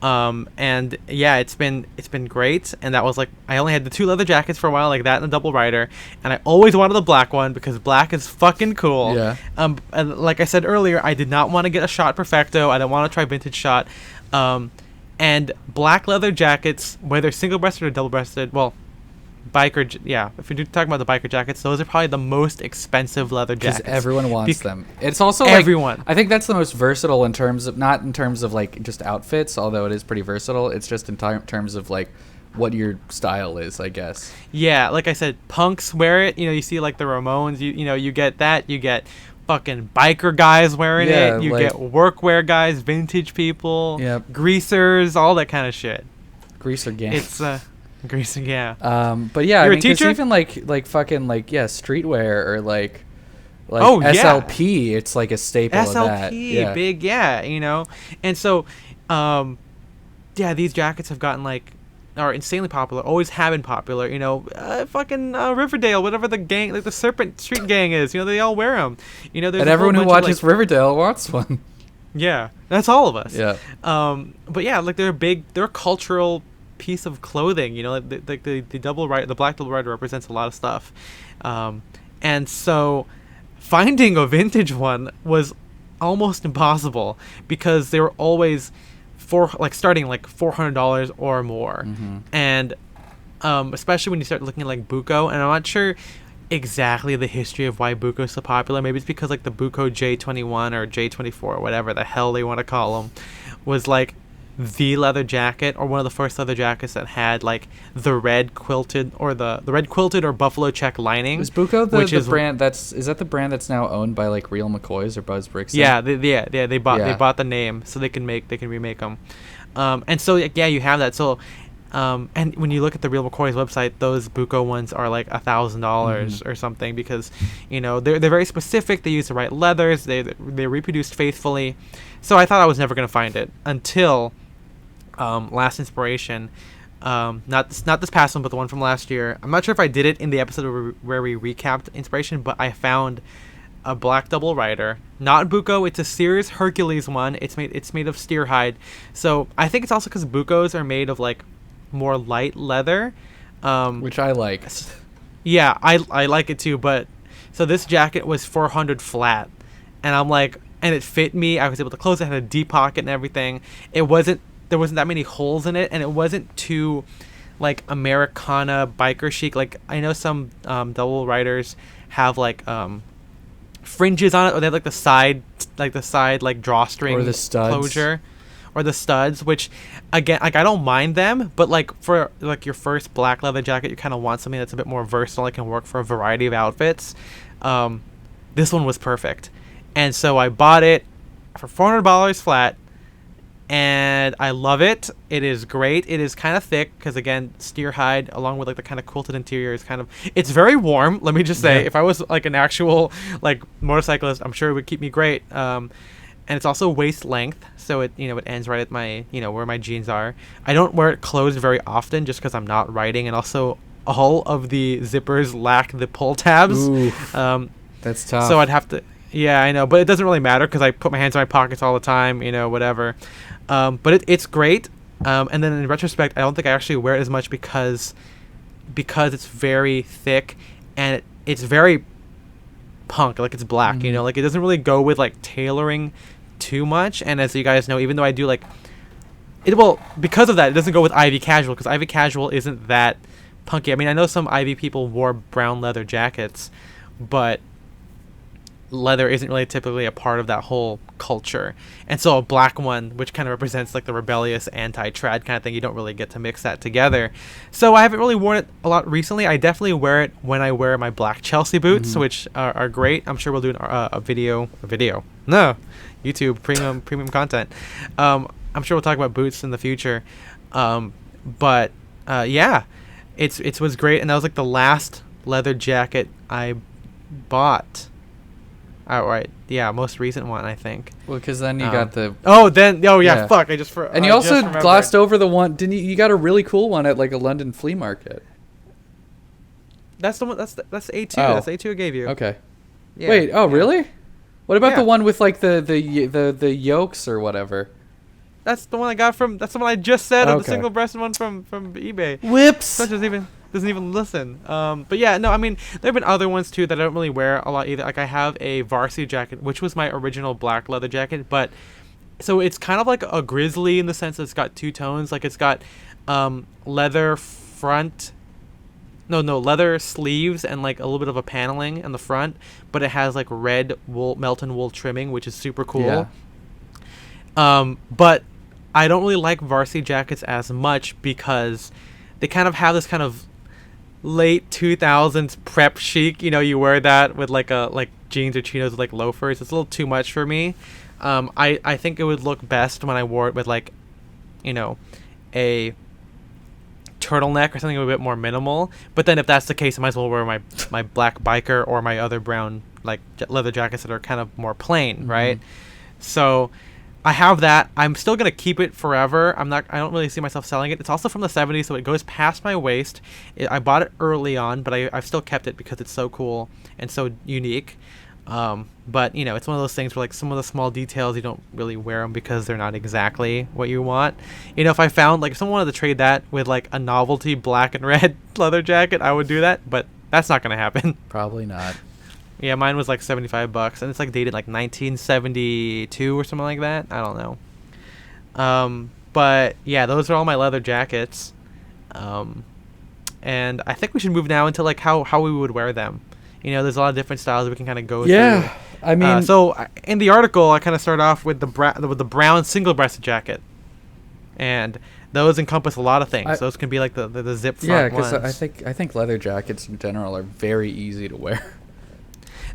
And yeah, it's been great. And that was like, I only had the 2 leather jackets for a while, like that and the double rider, and I always wanted the black one because black is fucking cool. Yeah. And like I said earlier, I did not want to get a shot perfecto. I didn't want to try vintage shot. And black leather jackets, whether single-breasted or double-breasted, well, if you're talking about the biker jackets, those are probably the most expensive leather jackets. Because everyone wants them. It's also everyone. I think that's the most versatile in terms of, not in terms of like just outfits, although it is pretty versatile. It's just in terms of like what your style is, I guess. Yeah, like I said, punks wear it. You see like the Ramones. You get that. You get fucking biker guys wearing it. You get workwear guys, vintage people, greasers, all that kind of shit. Greaser gang. It's greasing, yeah. But yeah, You're I mean, a teacher? even like fucking like streetwear or like Like Oh, yeah. SLP, it's like a staple of that. SLP, Yeah. big, yeah, and so, yeah, these jackets have gotten like, are insanely popular, always have been popular, fucking Riverdale, whatever the gang, like the Serpent Street Gang is, they all wear them, there's And a everyone whole who bunch of, watches like, Riverdale wants one. yeah, that's all of us. Yeah. But yeah, like they're a cultural piece of clothing, like the double rider, the black double rider represents a lot of stuff, and so finding a vintage one was almost impossible because they were always starting like $400 or more, and especially when you start looking at like Buko, and I'm not sure exactly the history of why Buko is so popular. Maybe it's because like the Buko J21 or J24 or whatever the hell they want to call them was like the leather jacket, or one of the first leather jackets that had like the red quilted or the red quilted or buffalo check lining. Is Buko the which is brand is that the brand that's now owned by like Real McCoys or Buzz Brixton? Yeah, they bought the name so they can remake them, and so yeah, you have that. So, and when you look at the Real McCoy's website, those Buko ones are like $1,000 or something because, they're very specific. They use the right leathers. They reproduced faithfully. So I thought I was never gonna find it until Last Inspiration. Not this past one, but the one from last year. I'm not sure if I did it in the episode where we recapped Inspiration, but I found a black double rider, not Buko. It's a Sears Hercules one. It's made of steer hide. So I think it's also because Bukos are made of like more light leather, which I like. Yeah, I like it too. But so this jacket was $400 flat, and I'm like, and it fit me. I was able to close it. It had a deep pocket and everything. There wasn't that many holes in it, and it wasn't too like Americana biker chic. Like I know some double riders have like fringes on it, or they have like the side like drawstring or the studs closure, or the studs, which again, like I don't mind them, but like for like your first black leather jacket, you kind of want something that's a bit more versatile and can work for a variety of outfits. This one was perfect, and so I bought it for $400 flat, and I love it. It is great. It is kind of thick because again, steer hide along with like the kind of quilted interior is it's very warm. Let me just say, if I was like an actual like motorcyclist, I'm sure it would keep me great. And it's also waist length, so it it ends right at my where my jeans are. I don't wear it closed very often just because I'm not riding, and also all of the zippers lack the pull tabs. That's tough. So I'd have to. Yeah, I know, but it doesn't really matter because I put my hands in my pockets all the time, whatever. But it's great. And then in retrospect, I don't think I actually wear it as much because it's very thick and it's very punk. Like it's black, like it doesn't really go with like tailoring too much. And as you guys know, even though I do like it, well, because of that, it doesn't go with Ivy Casual because Ivy Casual isn't that punky. I mean, I know some Ivy people wore brown leather jackets, but leather isn't really typically a part of that whole culture, and so a black one, which kind of represents like the rebellious anti-trad kind of thing, you don't really get to mix that together. So I haven't really worn it a lot recently. I definitely wear it when I wear my black Chelsea boots, which are great. I'm sure we'll do a video. No, YouTube premium content. I'm sure we'll talk about boots in the future. But yeah, it was great, and that was like the last leather jacket I bought. Outright, yeah, most recent one, I think. Well, because then you got the. Yeah, fuck! And you also glossed over the one. Didn't you? You got a really cool one at like a London flea market. That's the one. That's A2. Oh. That's A2 I gave you. Okay. Yeah, Wait. Oh, really? What about Yeah. the one with like the yolks or whatever? That's the one I got from. That's the one I just said. The Okay. single-breasted one from eBay. Whips. So doesn't even listen. But yeah, no, I mean, there have been other ones too that I don't really wear a lot either. Like I have a varsity jacket, which was my original black leather jacket, but so it's kind of like a grizzly in the sense that it's got two tones. Like it's got leather front. No, leather sleeves and like a little bit of a paneling in the front, but it has like red wool, Melton wool trimming, which is super cool. Yeah. But I don't really like varsity jackets as much because they kind of have this kind of late 2000s prep chic. You wear that with like jeans or chinos with like loafers. It's a little too much for me. I think it would look best when I wore it with like a turtleneck or something a bit more minimal. But then if that's the case, I might as well wear my black biker or my other brown like leather jackets that are kind of more plain, right? So I have that. I'm still gonna keep it forever. I don't really see myself selling it. It's also from the 70s, so it goes past my waist. I bought it early on, but I've still kept it because it's so cool and so unique. But it's one of those things where like some of the small details you don't really wear them because they're not exactly what you want. If I found like if someone wanted to trade that with like a novelty black and red leather jacket, I would do that, but that's not gonna happen. Probably not. Yeah, mine was like $75, and it's like dated like 1972 or something like that. I don't know. But yeah, those are all my leather jackets. And I think we should move now into like how we would wear them. There's a lot of different styles we can kind of go through. Yeah, I mean, so in the article, I kind of start off with the brown single-breasted jacket, and those encompass a lot of things. Those can be like the zip front ones. Yeah, because I think leather jackets in general are very easy to wear.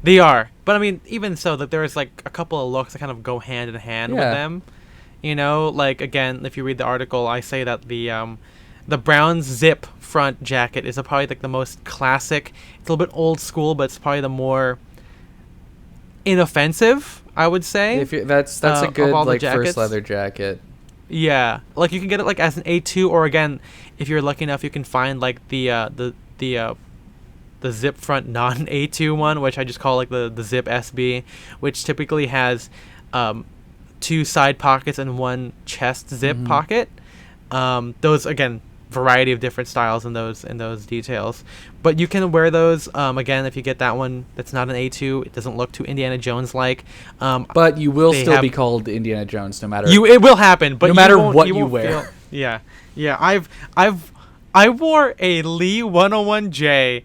They are, but I mean, even so, that there's like a couple of looks that kind of go hand in hand with them. Like again, if you read the article, I say that the brown zip front jacket is probably like the most classic. It's a little bit old school, but it's probably the more inoffensive, I would say. That's a good like first leather jacket. Yeah, like you can get it like as an A2, or again, if you're lucky enough, you can find like the zip front non A2 one, which I just call like the zip SB, which typically has 2 side pockets and 1 chest zip pocket. Those again, variety of different styles in those details, but you can wear those again if you get that one that's not an A2. It doesn't look too Indiana Jones like, but you will still be called Indiana Jones no matter it will happen, but no matter what you wear. I wore a Lee 101J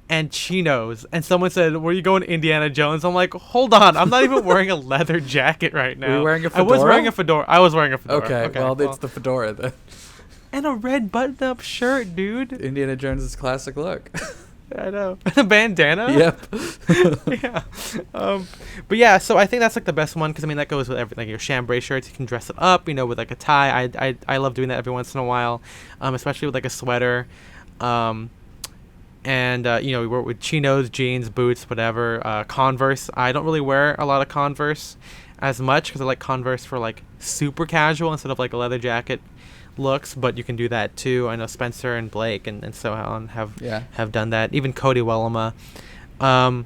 and chinos, and someone said, "Were you going Indiana Jones?" I'm like, hold on, I'm not even wearing a leather jacket right now. Were you wearing a fedora? I was wearing a fedora. Okay, well, it's the fedora then. And a red button-up shirt, dude. Indiana Jones's classic look. I know. The bandana? Yep. Yeah. But yeah, so I think that's like the best one, because I mean that goes with everything. Like your chambray shirts, you can dress it up, with like a tie. I love doing that every once in a while, especially with like a sweater. And we work with chinos, jeans, boots, whatever. Converse. I don't really wear a lot of Converse as much because I like Converse for like super casual instead of like a leather jacket looks, but you can do that too. I know Spencer and Blake and so on have done that. Even Cody Wellama. And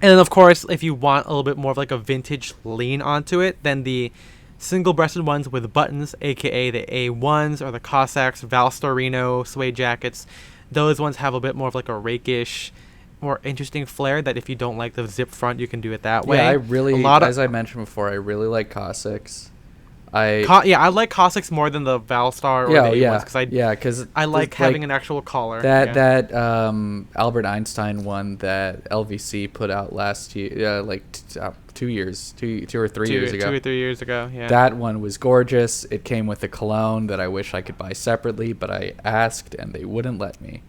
then of course, if you want a little bit more of like a vintage lean onto it, then the single-breasted ones with buttons, aka the A1s or the Cossacks, Valstorino suede jackets. Those ones have a bit more of like a rakish, more interesting flair that if you don't like the zip front, you can do it that way. Yeah, as I mentioned before, I really like Cossacks. I like Cossacks more than the Valstar or the A1s because I like having an actual collar. That Albert Einstein one that LVC put out last year, 2 or 3 years ago. 2 or 3 years ago, yeah. That one was gorgeous. It came with a cologne that I wish I could buy separately, but I asked and they wouldn't let me.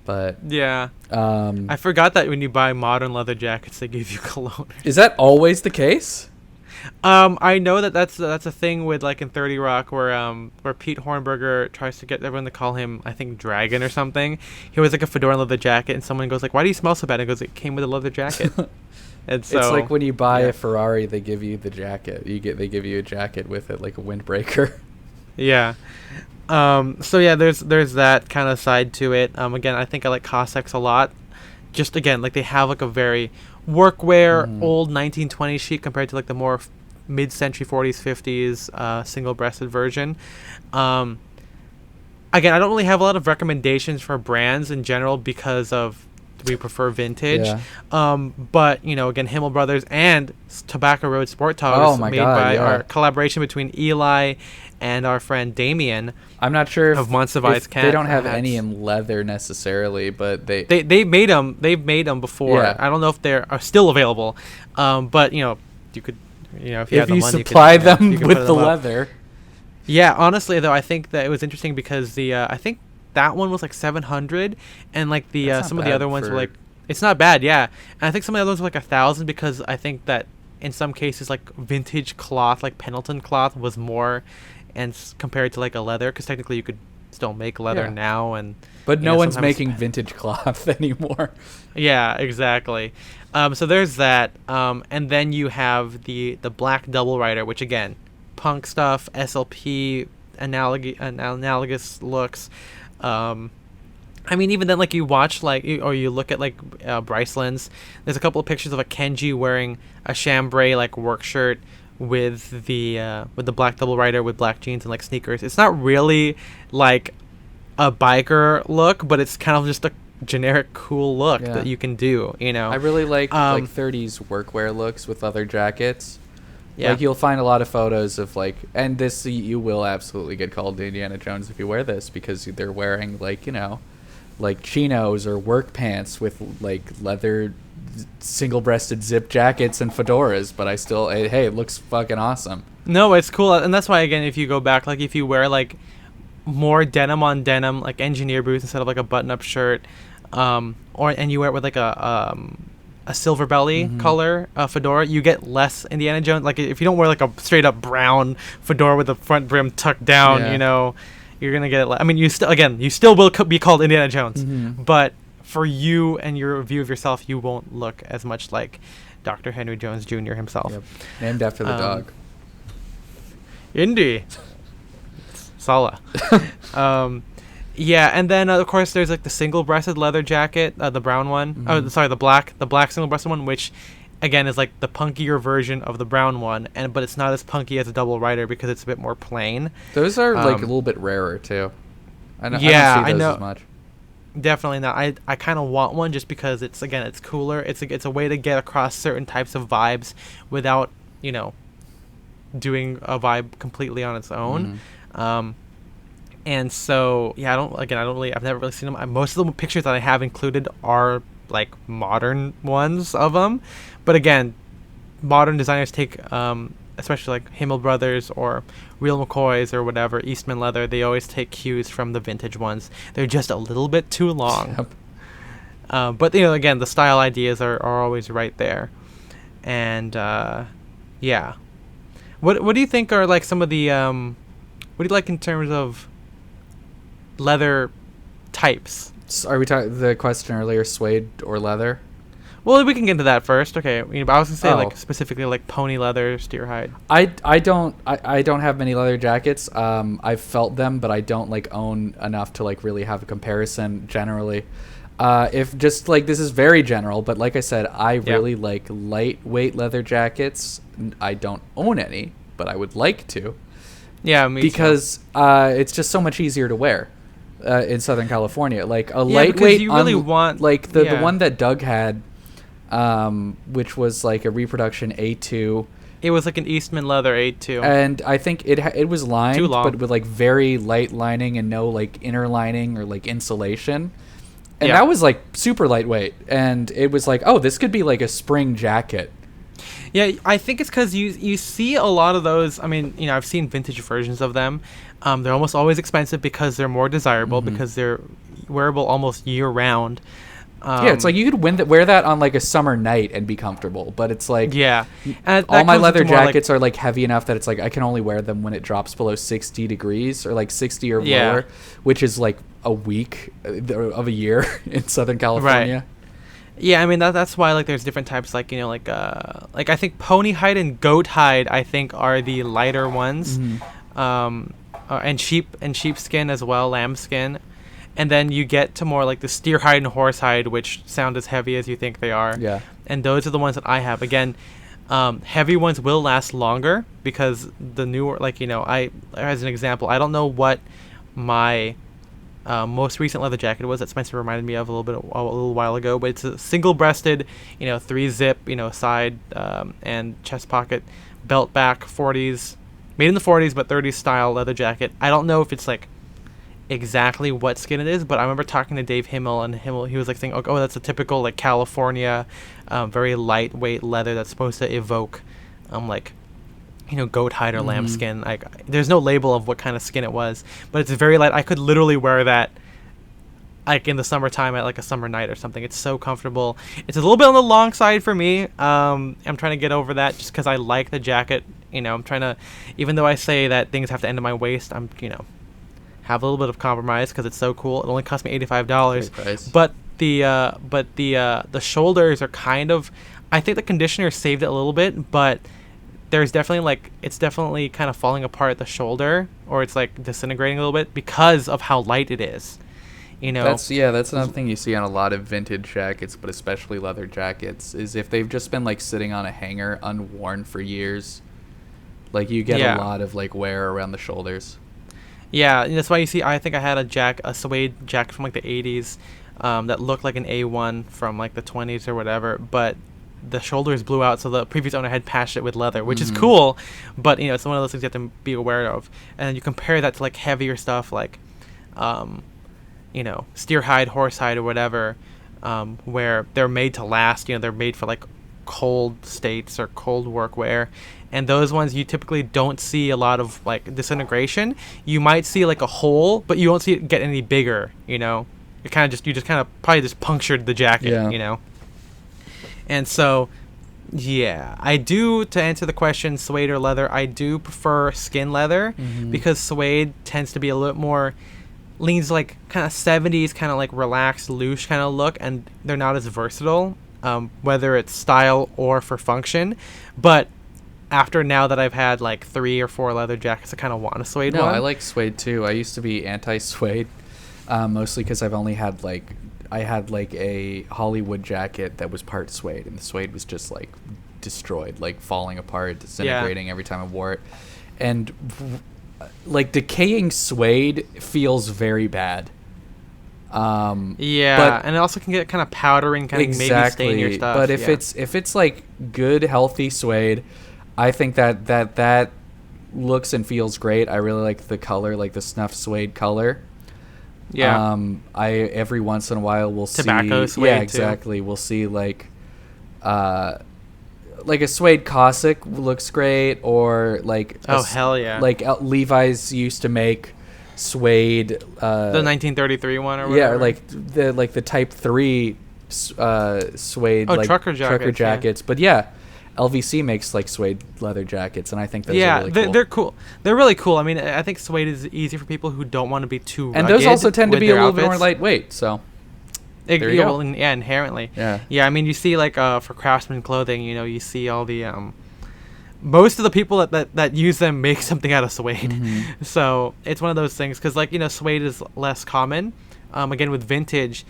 But yeah, I forgot that when you buy modern leather jackets, they give you cologne. Is that always the case? I know that's a thing with like in 30 Rock where Pete Hornberger tries to get everyone to call him, I think, Dragon or something. He wears like a fedora and leather jacket, and someone goes like, "Why do you smell so bad?" And he goes, "It came with a leather jacket." And so it's like when you buy a Ferrari, they give you the jacket. They give you a jacket with it, like a windbreaker. Yeah. So yeah, there's that kind of side to it. Again, I think I like Cossacks a lot. Just again, like they have like a very workwear old 1920s chic compared to like the more mid-century 40s 50s single-breasted version. Again, I don't really have a lot of recommendations for brands in general because of we prefer vintage. But again, Himmel Brothers and Tobacco Road Sport Togs by our collaboration between Eli and our friend Damien. I'm not sure of Months of Ice Cat. They don't have any in leather necessarily, but they made them. They've made them before. I don't know if they are still available. But you could if you have the money, supply them with the leather. Yeah, honestly though, I think that it was interesting because I think that one was like 700, and like some of the other ones were like, it's not bad, yeah. And I think some of the other ones were like 1,000 because I think that in some cases like vintage cloth, like Pendleton cloth, was more, and compared to like a leather, because technically you could still make leather Yeah. now, and But you no know, one's sometimes- making vintage cloth anymore. Yeah, exactly. So there's that, and then you have the black double rider, which again, punk stuff, SLP, analogous looks. I mean, even then, like you watch or you look at like Bryceland's. There's a couple of pictures of a Kenji wearing a chambray like work shirt with the black double rider with black jeans and like sneakers. It's not really like a biker look, but it's kind of just a generic cool look that you can do, you know. I really like 30s workwear looks with leather jackets. Yeah. Like you'll find a lot of photos of like, and this you will absolutely get called Indiana Jones if you wear this, because they're wearing like, you know, like chinos or work pants with like leather single-breasted zip jackets and fedoras, but hey, it looks fucking awesome. No, it's cool, and that's why again, if you go back, like if you wear like more denim on denim, like engineer boots instead of like a button-up shirt, and you wear it with like a silver belly color fedora, you get less Indiana Jones. Like if you don't wear like a straight up brown fedora with the front brim tucked down, you know, you're gonna get it. I mean, you still will be called Indiana Jones, but for you and your view of yourself, you won't look as much like Dr. Henry Jones Jr. himself. Yep. Named after the dog. Indy. Sala. Yeah, and then of course there's like the single-breasted leather jacket, the brown one. Oh, sorry, the black single-breasted one, which again is like the punkier version of the brown one, but it's not as punky as a double rider because it's a bit more plain. Those are like a little bit rarer too. I don't see those as much. Definitely not. I kind of want one just because it's cooler. It's a way to get across certain types of vibes without, you know, doing a vibe completely on its own. And so yeah, I've never really seen them. Most of the pictures that I have included are like modern ones of them, but again, modern designers take especially like Himmel Brothers or Real McCoys or whatever, Eastman Leather, they always take cues from the vintage ones. They're just a little bit too long. Yep. But you know, again, the style ideas are always right there. And yeah. What do you think are like some of the what do you like in terms of leather types? Are we talking the question earlier, suede or leather? Well, we can get into that first. Okay, I was gonna say like specifically like pony leather, steer hide. I don't have many leather jackets. I've felt them, but I don't like own enough to like really have a comparison generally. If just like this is very general, but like I said, I really like lightweight leather jackets. I don't own any, but I would like to. Yeah, me because it's just so much easier to wear in Southern California. Like a lightweight, you really want like the one that Doug had. Which was like a reproduction A2. It was like an Eastman leather A2. And I think it was lined, but with like very light lining and no like inner lining or like insulation. And that was like super lightweight. And it was like, oh, this could be like a spring jacket. Yeah, I think it's because you see a lot of those. I mean, you know, I've seen vintage versions of them. They're almost always expensive because they're more desirable, because they're wearable almost year round. Yeah, it's like you could wear that on like a summer night and be comfortable, but it's like and all my leather jackets are like heavy enough that it's like I can only wear them when it drops below 60 degrees or like 60 or lower, which is like a week of a year in Southern California. Right. Yeah, I mean that's why like there's different types, like, you know, like I think pony hide and goat hide I think are the lighter ones, and sheepskin as well, lambskin. And then you get to more like the steer hide and horse hide, which sound as heavy as you think they are. Yeah. And those are the ones that I have. Again, heavy ones will last longer because the newer, like, you know, as an example, I don't know what my most recent leather jacket was that Spencer reminded me of a little while ago, but it's a single-breasted, you know, 3-zip, you know, side and chest pocket, belt back, 40s, made in the 40s but 30s style leather jacket. I don't know if it's like exactly what skin it is, but I remember talking to Dave Himmel, and he was like saying, oh, that's a typical like California very lightweight leather that's supposed to evoke like, you know, goat hide or lambskin. Like there's no label of what kind of skin it was, but it's very light. I could literally wear that like in the summertime at like a summer night or something. It's so comfortable. It's a little bit on the long side for me. I'm trying to get over that just because I like the jacket. You know, I'm trying to, even though I say that things have to end at my waist, I'm, you know, have a little bit of compromise because it's so cool. It only cost me $85, Great price. but the shoulders are kind of. I think the conditioner saved it a little bit, but there's definitely it's definitely kind of falling apart at the shoulder, or it's like disintegrating a little bit because of how light it is. That's another thing you see on a lot of vintage jackets, but especially leather jackets, is if they've just been like sitting on a hanger unworn for years, like you get a lot of like wear around the shoulders. Yeah, and that's why you see. I think I had a suede jacket from like the 80s, that looked like an A1 from like the 20s or whatever, but the shoulders blew out, so the previous owner had patched it with leather, which is cool, but it's one of those things you have to be aware of. And then you compare that to like heavier stuff like steer hide, horse hide, or whatever, where they're made to last. They're made for like cold states or cold work wear, and those ones you typically don't see a lot of like disintegration. You might see like a hole, but you won't see it get any bigger. You just kind of probably just punctured the jacket. And so I do, to answer the question, suede or leather, I do prefer skin leather, because suede tends to be a little more leans like kind of 70s, kind of like relaxed, loose kind of look, and they're not as versatile, whether it's style or for function. But now that I've had like 3 or 4 leather jackets, I kind of want a suede one. No, I like suede too. I used to be anti-suede, mostly because I had like a Hollywood jacket that was part suede, and the suede was just like destroyed, like falling apart, disintegrating every time I wore it. And like decaying suede feels very bad. And it also can get kind of powdering, kind of maybe stain your stuff. But if it's like good, healthy suede, I think that looks and feels great. I really like the color, like the snuff suede color. I every once in a while will see tobacco suede exactly. We'll see like a suede Cossack looks great, or like hell yeah, like Levi's used to make suede, the 1933 one or whatever. or like the Type 3 suede, like trucker jackets. But LVC makes like suede leather jackets, and I think those are really cool. They're cool. They're really cool. I mean, I think suede is easy for people who don't want to be too rugged. And those also tend to be a little bit more outfits. Lightweight, so there you go. Inherently. Yeah. I mean, you see like for craftsman clothing, you see all the most of the people that use them make something out of suede. So it's one of those things, because like suede is less common. Again, with vintage,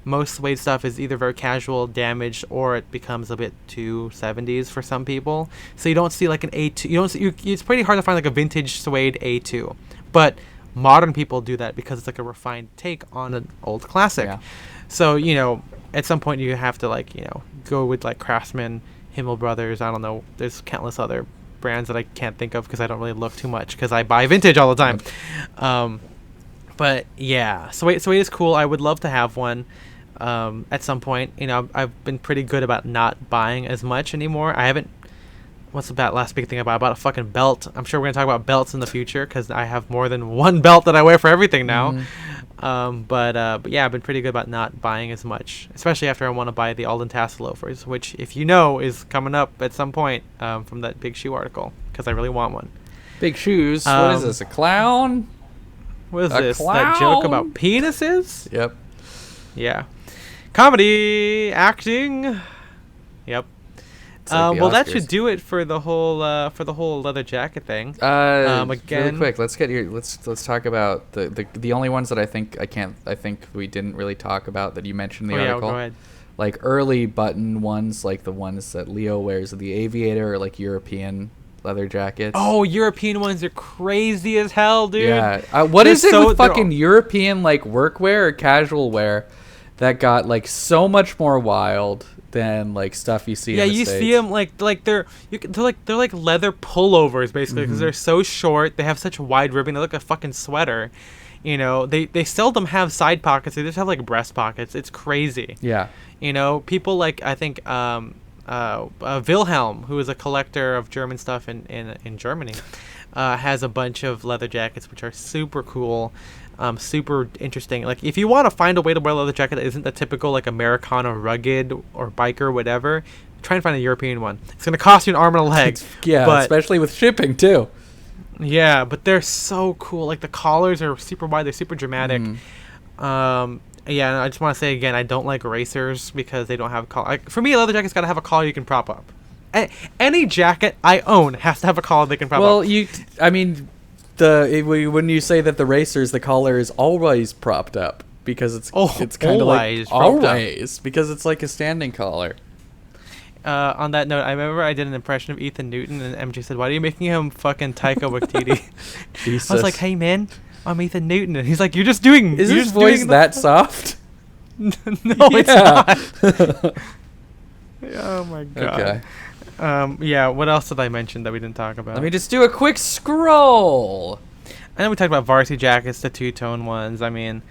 most suede stuff is either very casual, damaged, or it becomes a bit too 70s for some people. So you don't see like an A2. It's pretty hard to find like a vintage suede A2. But modern people do that because it's like a refined take on an old classic. Yeah. So at some point you have to go with like Craftsman, Himmel Brothers. I don't know. There's countless other brands that I can't think of because I don't really look too much because I buy vintage all the time. But yeah, suede is cool. I would love to have one. At some point, I've been pretty good about not buying as much anymore. I haven't. What's the last big thing I bought? I bought a fucking belt. I'm sure we're gonna talk about belts in the future because I have more than one belt that I wear for everything now. But yeah, I've been pretty good about not buying as much, especially after I want to buy the Alden Tassel loafers, which, if is coming up at some point from that Big Shoe article, because I really want one. Big shoes. What is this? A clown? What is this? Clown? That joke about penises? Yep. Yeah. Comedy, acting. Yep. Like well, that should do it for the whole leather jacket thing. Again, really quick, let's talk about the only ones that I think we didn't really talk about that you mentioned in the article. Go ahead. Like early button ones, like the ones that Leo wears, the Aviator, or like European leather jackets. Oh, European ones are crazy as hell, dude. Yeah. What is it with fucking European like workwear or casual wear that got like so much more wild than like stuff you see in the States? See them they're like leather pullovers basically, because they're so short. They have such wide ribbing. They look like a fucking sweater. They seldom have side pockets. They just have like breast pockets. It's crazy. Yeah. People like, I think Wilhelm, who is a collector of German stuff in Germany, has a bunch of leather jackets which are super cool. Super interesting. Like, if you want to find a way to wear a leather jacket that isn't the typical like Americana rugged or biker whatever, try and find a European one. It's gonna cost you an arm and a leg. But especially with shipping too. Yeah, but they're so cool. Like the collars are super wide. They're super dramatic. Yeah, and I just want to say again, I don't like racers because they don't have a collar. For me, a leather jacket's got to have a collar you can prop up. Any jacket I own has to have a collar they can prop up. Well, when you say that the racers, the collar is always propped up because it's kind of like always because it's like a standing collar. On that note, I remember I did an impression of Ethan Newton, and MJ said, "Why are you making him fucking Taika Waititi?" Jesus. I was like, "Hey man, I'm Ethan Newton," and he's like, "You're just doing." Is his voice that soft? No, it's not. Oh my god. Okay. Yeah. What else did I mention that we didn't talk about? Let me just do a quick scroll. I know we talked about varsity jackets, the two-tone ones. I mean,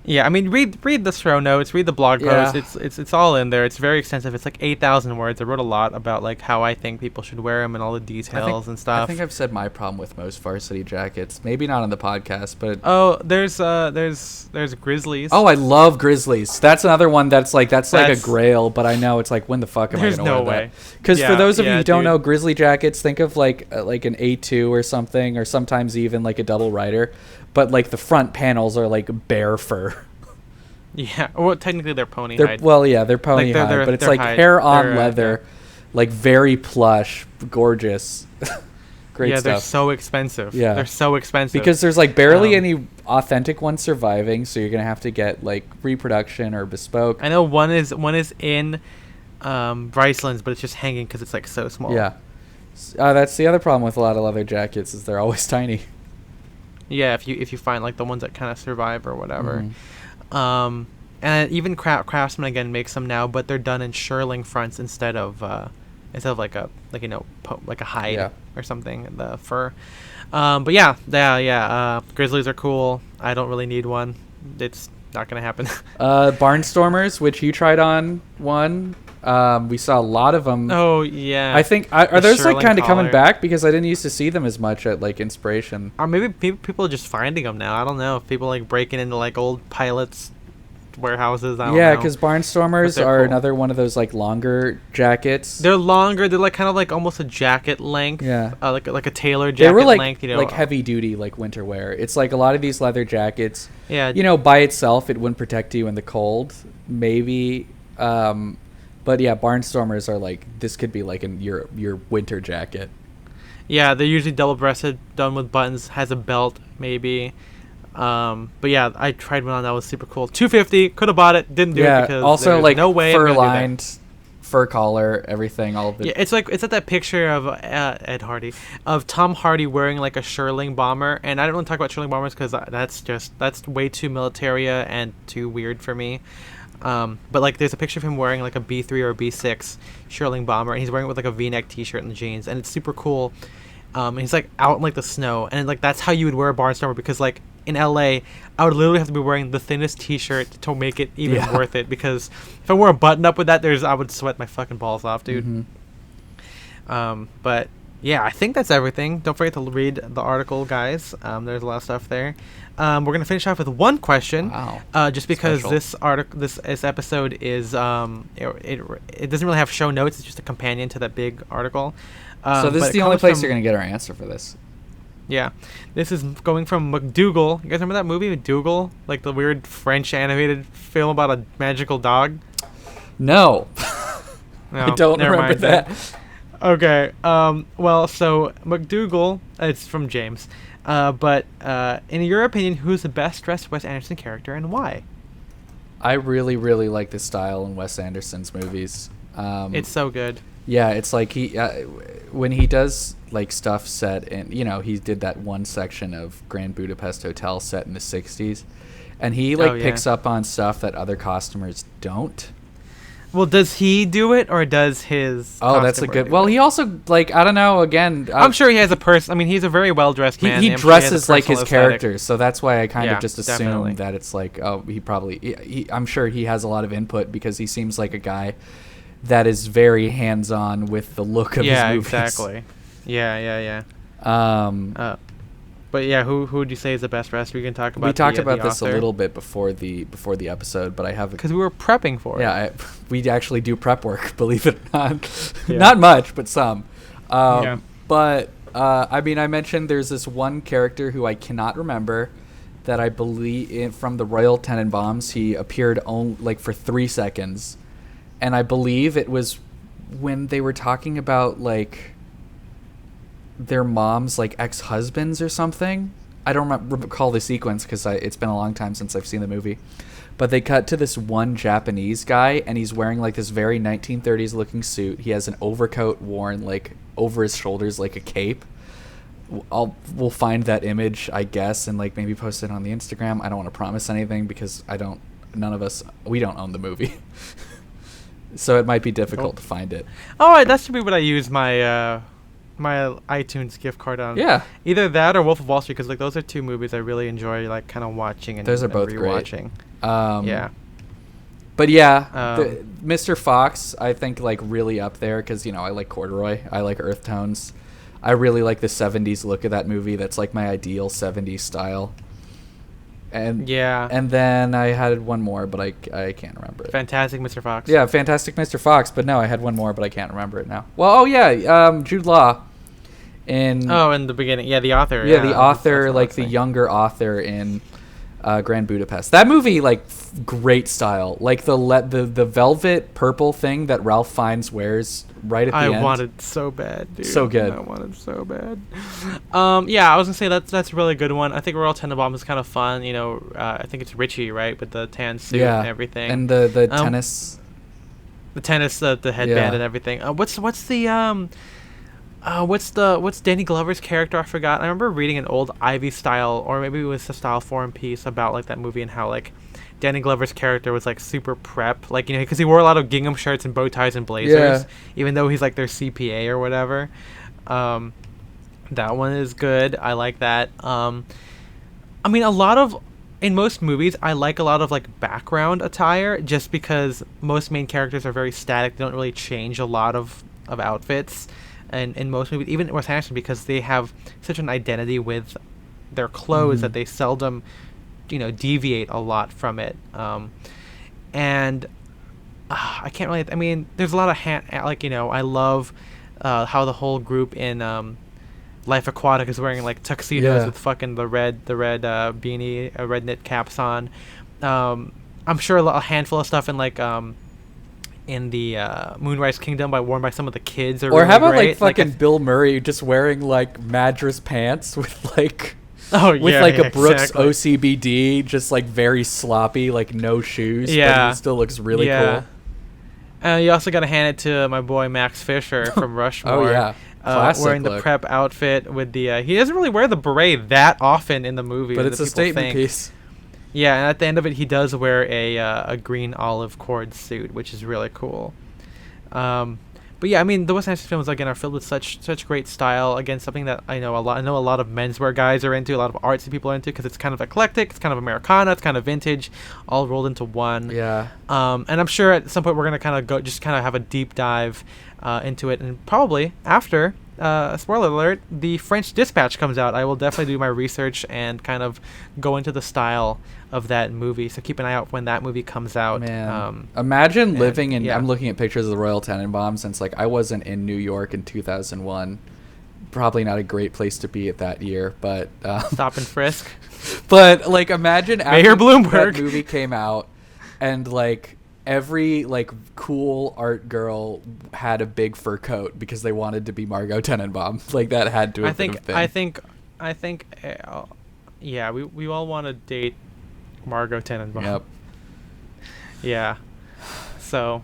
yeah. I mean, read the show notes, read the blog post. It's all in there. It's very extensive. It's like 8,000 words. I wrote a lot about like how I think people should wear them and all the details and stuff. I think I've said my problem with most varsity jackets. Maybe not on the podcast, but there's Grizzlies. Oh, I love Grizzlies. That's another one that's like a grail, but I know it's like when the fuck am I gonna wear that? Because for those of you who don't know, Grizzly jackets, think of like an A2 or something, or sometimes even like a double rider, but like the front panels are like bear fur. Yeah, well, technically they're pony hide. Well, yeah, they're pony hide, but it's like hair on leather, like very plush, gorgeous. Great stuff. Yeah, they're so expensive. Yeah. They're so expensive. Because there's like barely any authentic ones surviving, so you're going to have to get like reproduction or bespoke. I know one is in Bryceland's, but it's just hanging because it's like so small. Yeah. That's the other problem with a lot of leather jackets is they're always tiny. Yeah, if you find like the ones that kind of survive or whatever. And even Craftsman again makes them now, but they're done in shearling fronts instead of like a hide or something, the fur. But yeah. Grizzlies are cool. I don't really need one. It's not gonna happen. Barnstormers, which you tried on one. We saw a lot of them. Oh yeah. I think are those like kind of collar. coming back because I didn't used to see them as much at like Inspiration. Or maybe people are just finding them now. I don't know if people like breaking into like old pilots warehouses. I don't know. Because Barnstormers are another one of those like longer jackets. They're longer. They're like kind of like almost a jacket length. Yeah. Like a tailored jacket they were like, length. like heavy duty like winter wear. It's like a lot of these leather jackets. Yeah. By itself it wouldn't protect you in the cold. Maybe. But yeah, Barnstormers are like this could be like your winter jacket. Yeah, they're usually double-breasted, done with buttons, has a belt maybe. But yeah, I tried one on that was super cool. $250, could have bought it, didn't do it because also there's like no way fur lined, fur collar, everything, all of it. Yeah, it's at that picture of Ed Hardy, of Tom Hardy wearing like a shearling bomber, and I don't want to talk about shearling bombers because that's way too militaria and too weird for me. But like there's a picture of him wearing like a B3 or a B6 shearling bomber, and he's wearing it with like a V-neck t-shirt and jeans, and it's super cool. And he's like out in like the snow, and like that's how you would wear a Barnstormer, because like in LA I would literally have to be wearing the thinnest t-shirt to make it even worth it, because if I wore a button up with that, I would sweat my fucking balls off, dude. But yeah, I think that's everything. Don't forget to read the article, guys. There's a lot of stuff there. We're gonna finish off with one question. Wow. Just because Special. this episode is it doesn't really have show notes. It's just a companion to that big article. So this is the only place you're gonna get our answer for this. Yeah, this is going from McDougal. You guys remember that movie McDougal, like the weird French animated film about a magical dog? No, No, I don't remember that. Okay. Well, so McDougal, it's from James. But in your opinion, who's the best dressed Wes Anderson character and why? I really, really like the style in Wes Anderson's movies. It's so good. Yeah, it's like when he does like stuff set in, he did that one section of Grand Budapest Hotel set in the 60s, and he picks up on stuff that other costumers don't. Well, does he do it or does his? Oh, that's a good. Well, he also I don't know. Again, I'm sure he has a person. I mean, he's a very well dressed man. He dresses like his character, so that's why I kind of just assume that it's like, oh, he probably. I'm sure he has a lot of input because he seems like a guy that is very hands-on with the look of his movies. Yeah, exactly. Yeah. But yeah, who would you say is the best dressed? We can talk about. We talked about the this author. A little bit before the episode, but I haven't. Because we were prepping for it. Yeah, we actually do prep work, believe it or not. Not much, but some. But I mean, I mentioned there's this one character who I cannot remember that I believe from the Royal Tenenbaums. He appeared only for 3 seconds, and I believe it was when they were talking about their mom's ex-husbands or something. I don't recall the sequence because it's been a long time since I've seen the movie. But they cut to this one Japanese guy, and he's wearing this very 1930s looking suit. He has an overcoat worn over his shoulders like a cape. We'll find that image, I guess, and maybe post it on the Instagram. I don't want to promise anything because we don't own the movie. So it might be difficult to find it. All right, that should be what I use my my iTunes gift card on. Yeah. Either that or Wolf of Wall Street, because those are 2 movies I really enjoy kind of watching and those are both rewatching. Great. Yeah. But yeah, Mr. Fox, I think really up there because I like corduroy, I like earth tones, I really like the 70s look of that movie. That's my ideal 70s style. And yeah, and then I had one more, but I can't remember it. Fantastic Mr. Fox. Yeah, Fantastic Mr. Fox. But no, I had one more, but I can't remember it now. Well, oh yeah, Jude Law. In the beginning, yeah, the author. Yeah, the author, the younger author in Grand Budapest. That movie, great style. The velvet purple thing that Ralph Fiennes wears right at the end. I wanted so bad, dude. So good. I wanted so bad. Yeah, I was gonna say that's a really good one. I think Royal Tenenbaums is kind of fun. I think it's Richie, right, with the tan suit and everything, and the tennis, the headband and everything. What's Danny Glover's character? I forgot. I remember reading an old Ivy style, or maybe it was a Style Forum piece about that movie and how Danny Glover's character was super prep, because he wore a lot of gingham shirts and bow ties and blazers, even though he's their CPA or whatever. That one is good. I like that. I mean, in most movies, I like a lot of background attire, just because most main characters are very static. They don't really change a lot of outfits. And in most movies, even Wes Anderson, because they have such an identity with their clothes that they seldom, deviate a lot from it. And I can't really. I mean, there's a lot of I love how the whole group in Life Aquatic is wearing tuxedos with fucking the red beanie, red knit caps on. I'm sure a handful of stuff in the Moonrise Kingdom worn by some of the kids, or how really about great. fucking Bill Murray just wearing Madras pants with a Brooks exactly. OCBD, just very sloppy, no shoes, but he still looks really cool. You also got to hand it to my boy Max Fisher from Rushmore. Oh yeah, classic wearing the prep outfit with the he doesn't really wear the beret that often in the movie, but it's a statement piece. Yeah, and at the end of it, he does wear a green olive cord suit, which is really cool. But yeah, I mean, the Wes Anderson films again are filled with such great style. Again, something that I know a lot of menswear guys are into, a lot of artsy people are into, because it's kind of eclectic, it's kind of Americana, it's kind of vintage, all rolled into one. Yeah. And I'm sure at some point we're gonna kind of have a deep dive into it, and probably after. Spoiler alert, the French Dispatch comes out. I will definitely do my research and kind of go into the style of that movie. So keep an eye out when that movie comes out. Man, imagine living in... Yeah. I'm looking at pictures of the Royal Tenenbaums, and it's I wasn't in New York in 2001. Probably not a great place to be at that year, but... Stop and frisk. But, imagine after Mayor Bloomberg. that movie came out, and, every cool art girl had a big fur coat because they wanted to be Margot Tenenbaum. That had to have been a thing. I think yeah, we all want to date Margot Tenenbaum. Yep. Yeah. So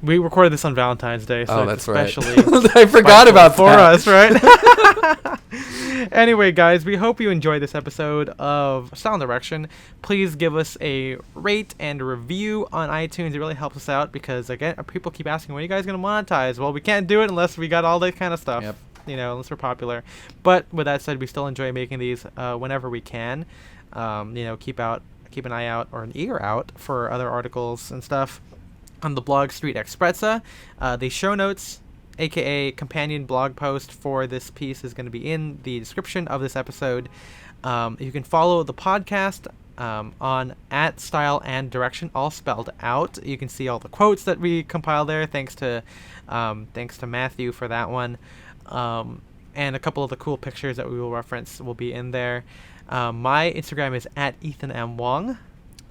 we recorded this on Valentine's Day, so that's especially right. I forgot about for us, right? Anyway, guys, we hope you enjoyed this episode of Style and Direction. Please give us a rate and a review on iTunes. It really helps us out because, again, people keep asking, when are you guys going to monetize? Well, we can't do it unless we got all that kind of stuff, unless we're popular. But with that said, we still enjoy making these whenever we can. Keep an eye out or an ear out for other articles and stuff on the blog Street Expressa. The show notes, aka companion blog post for this piece, is going to be in the description of this episode. You can follow the podcast on @Style and Direction, all spelled out. You can see all the quotes that we compile there. Thanks to Matthew for that one. and a couple of the cool pictures that we will reference will be in there. My Instagram is at Ethan M. Wong.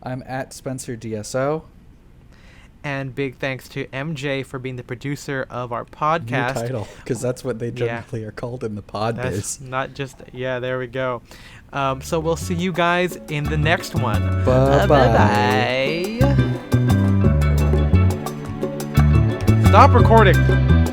I'm at Spencer DSO. And big thanks to MJ for being the producer of our podcast. New title, because that's what they generally are called in the pod That's biz. not just, yeah, there we go. So we'll see you guys in the next one. Bye-bye. Bye-bye. Stop recording.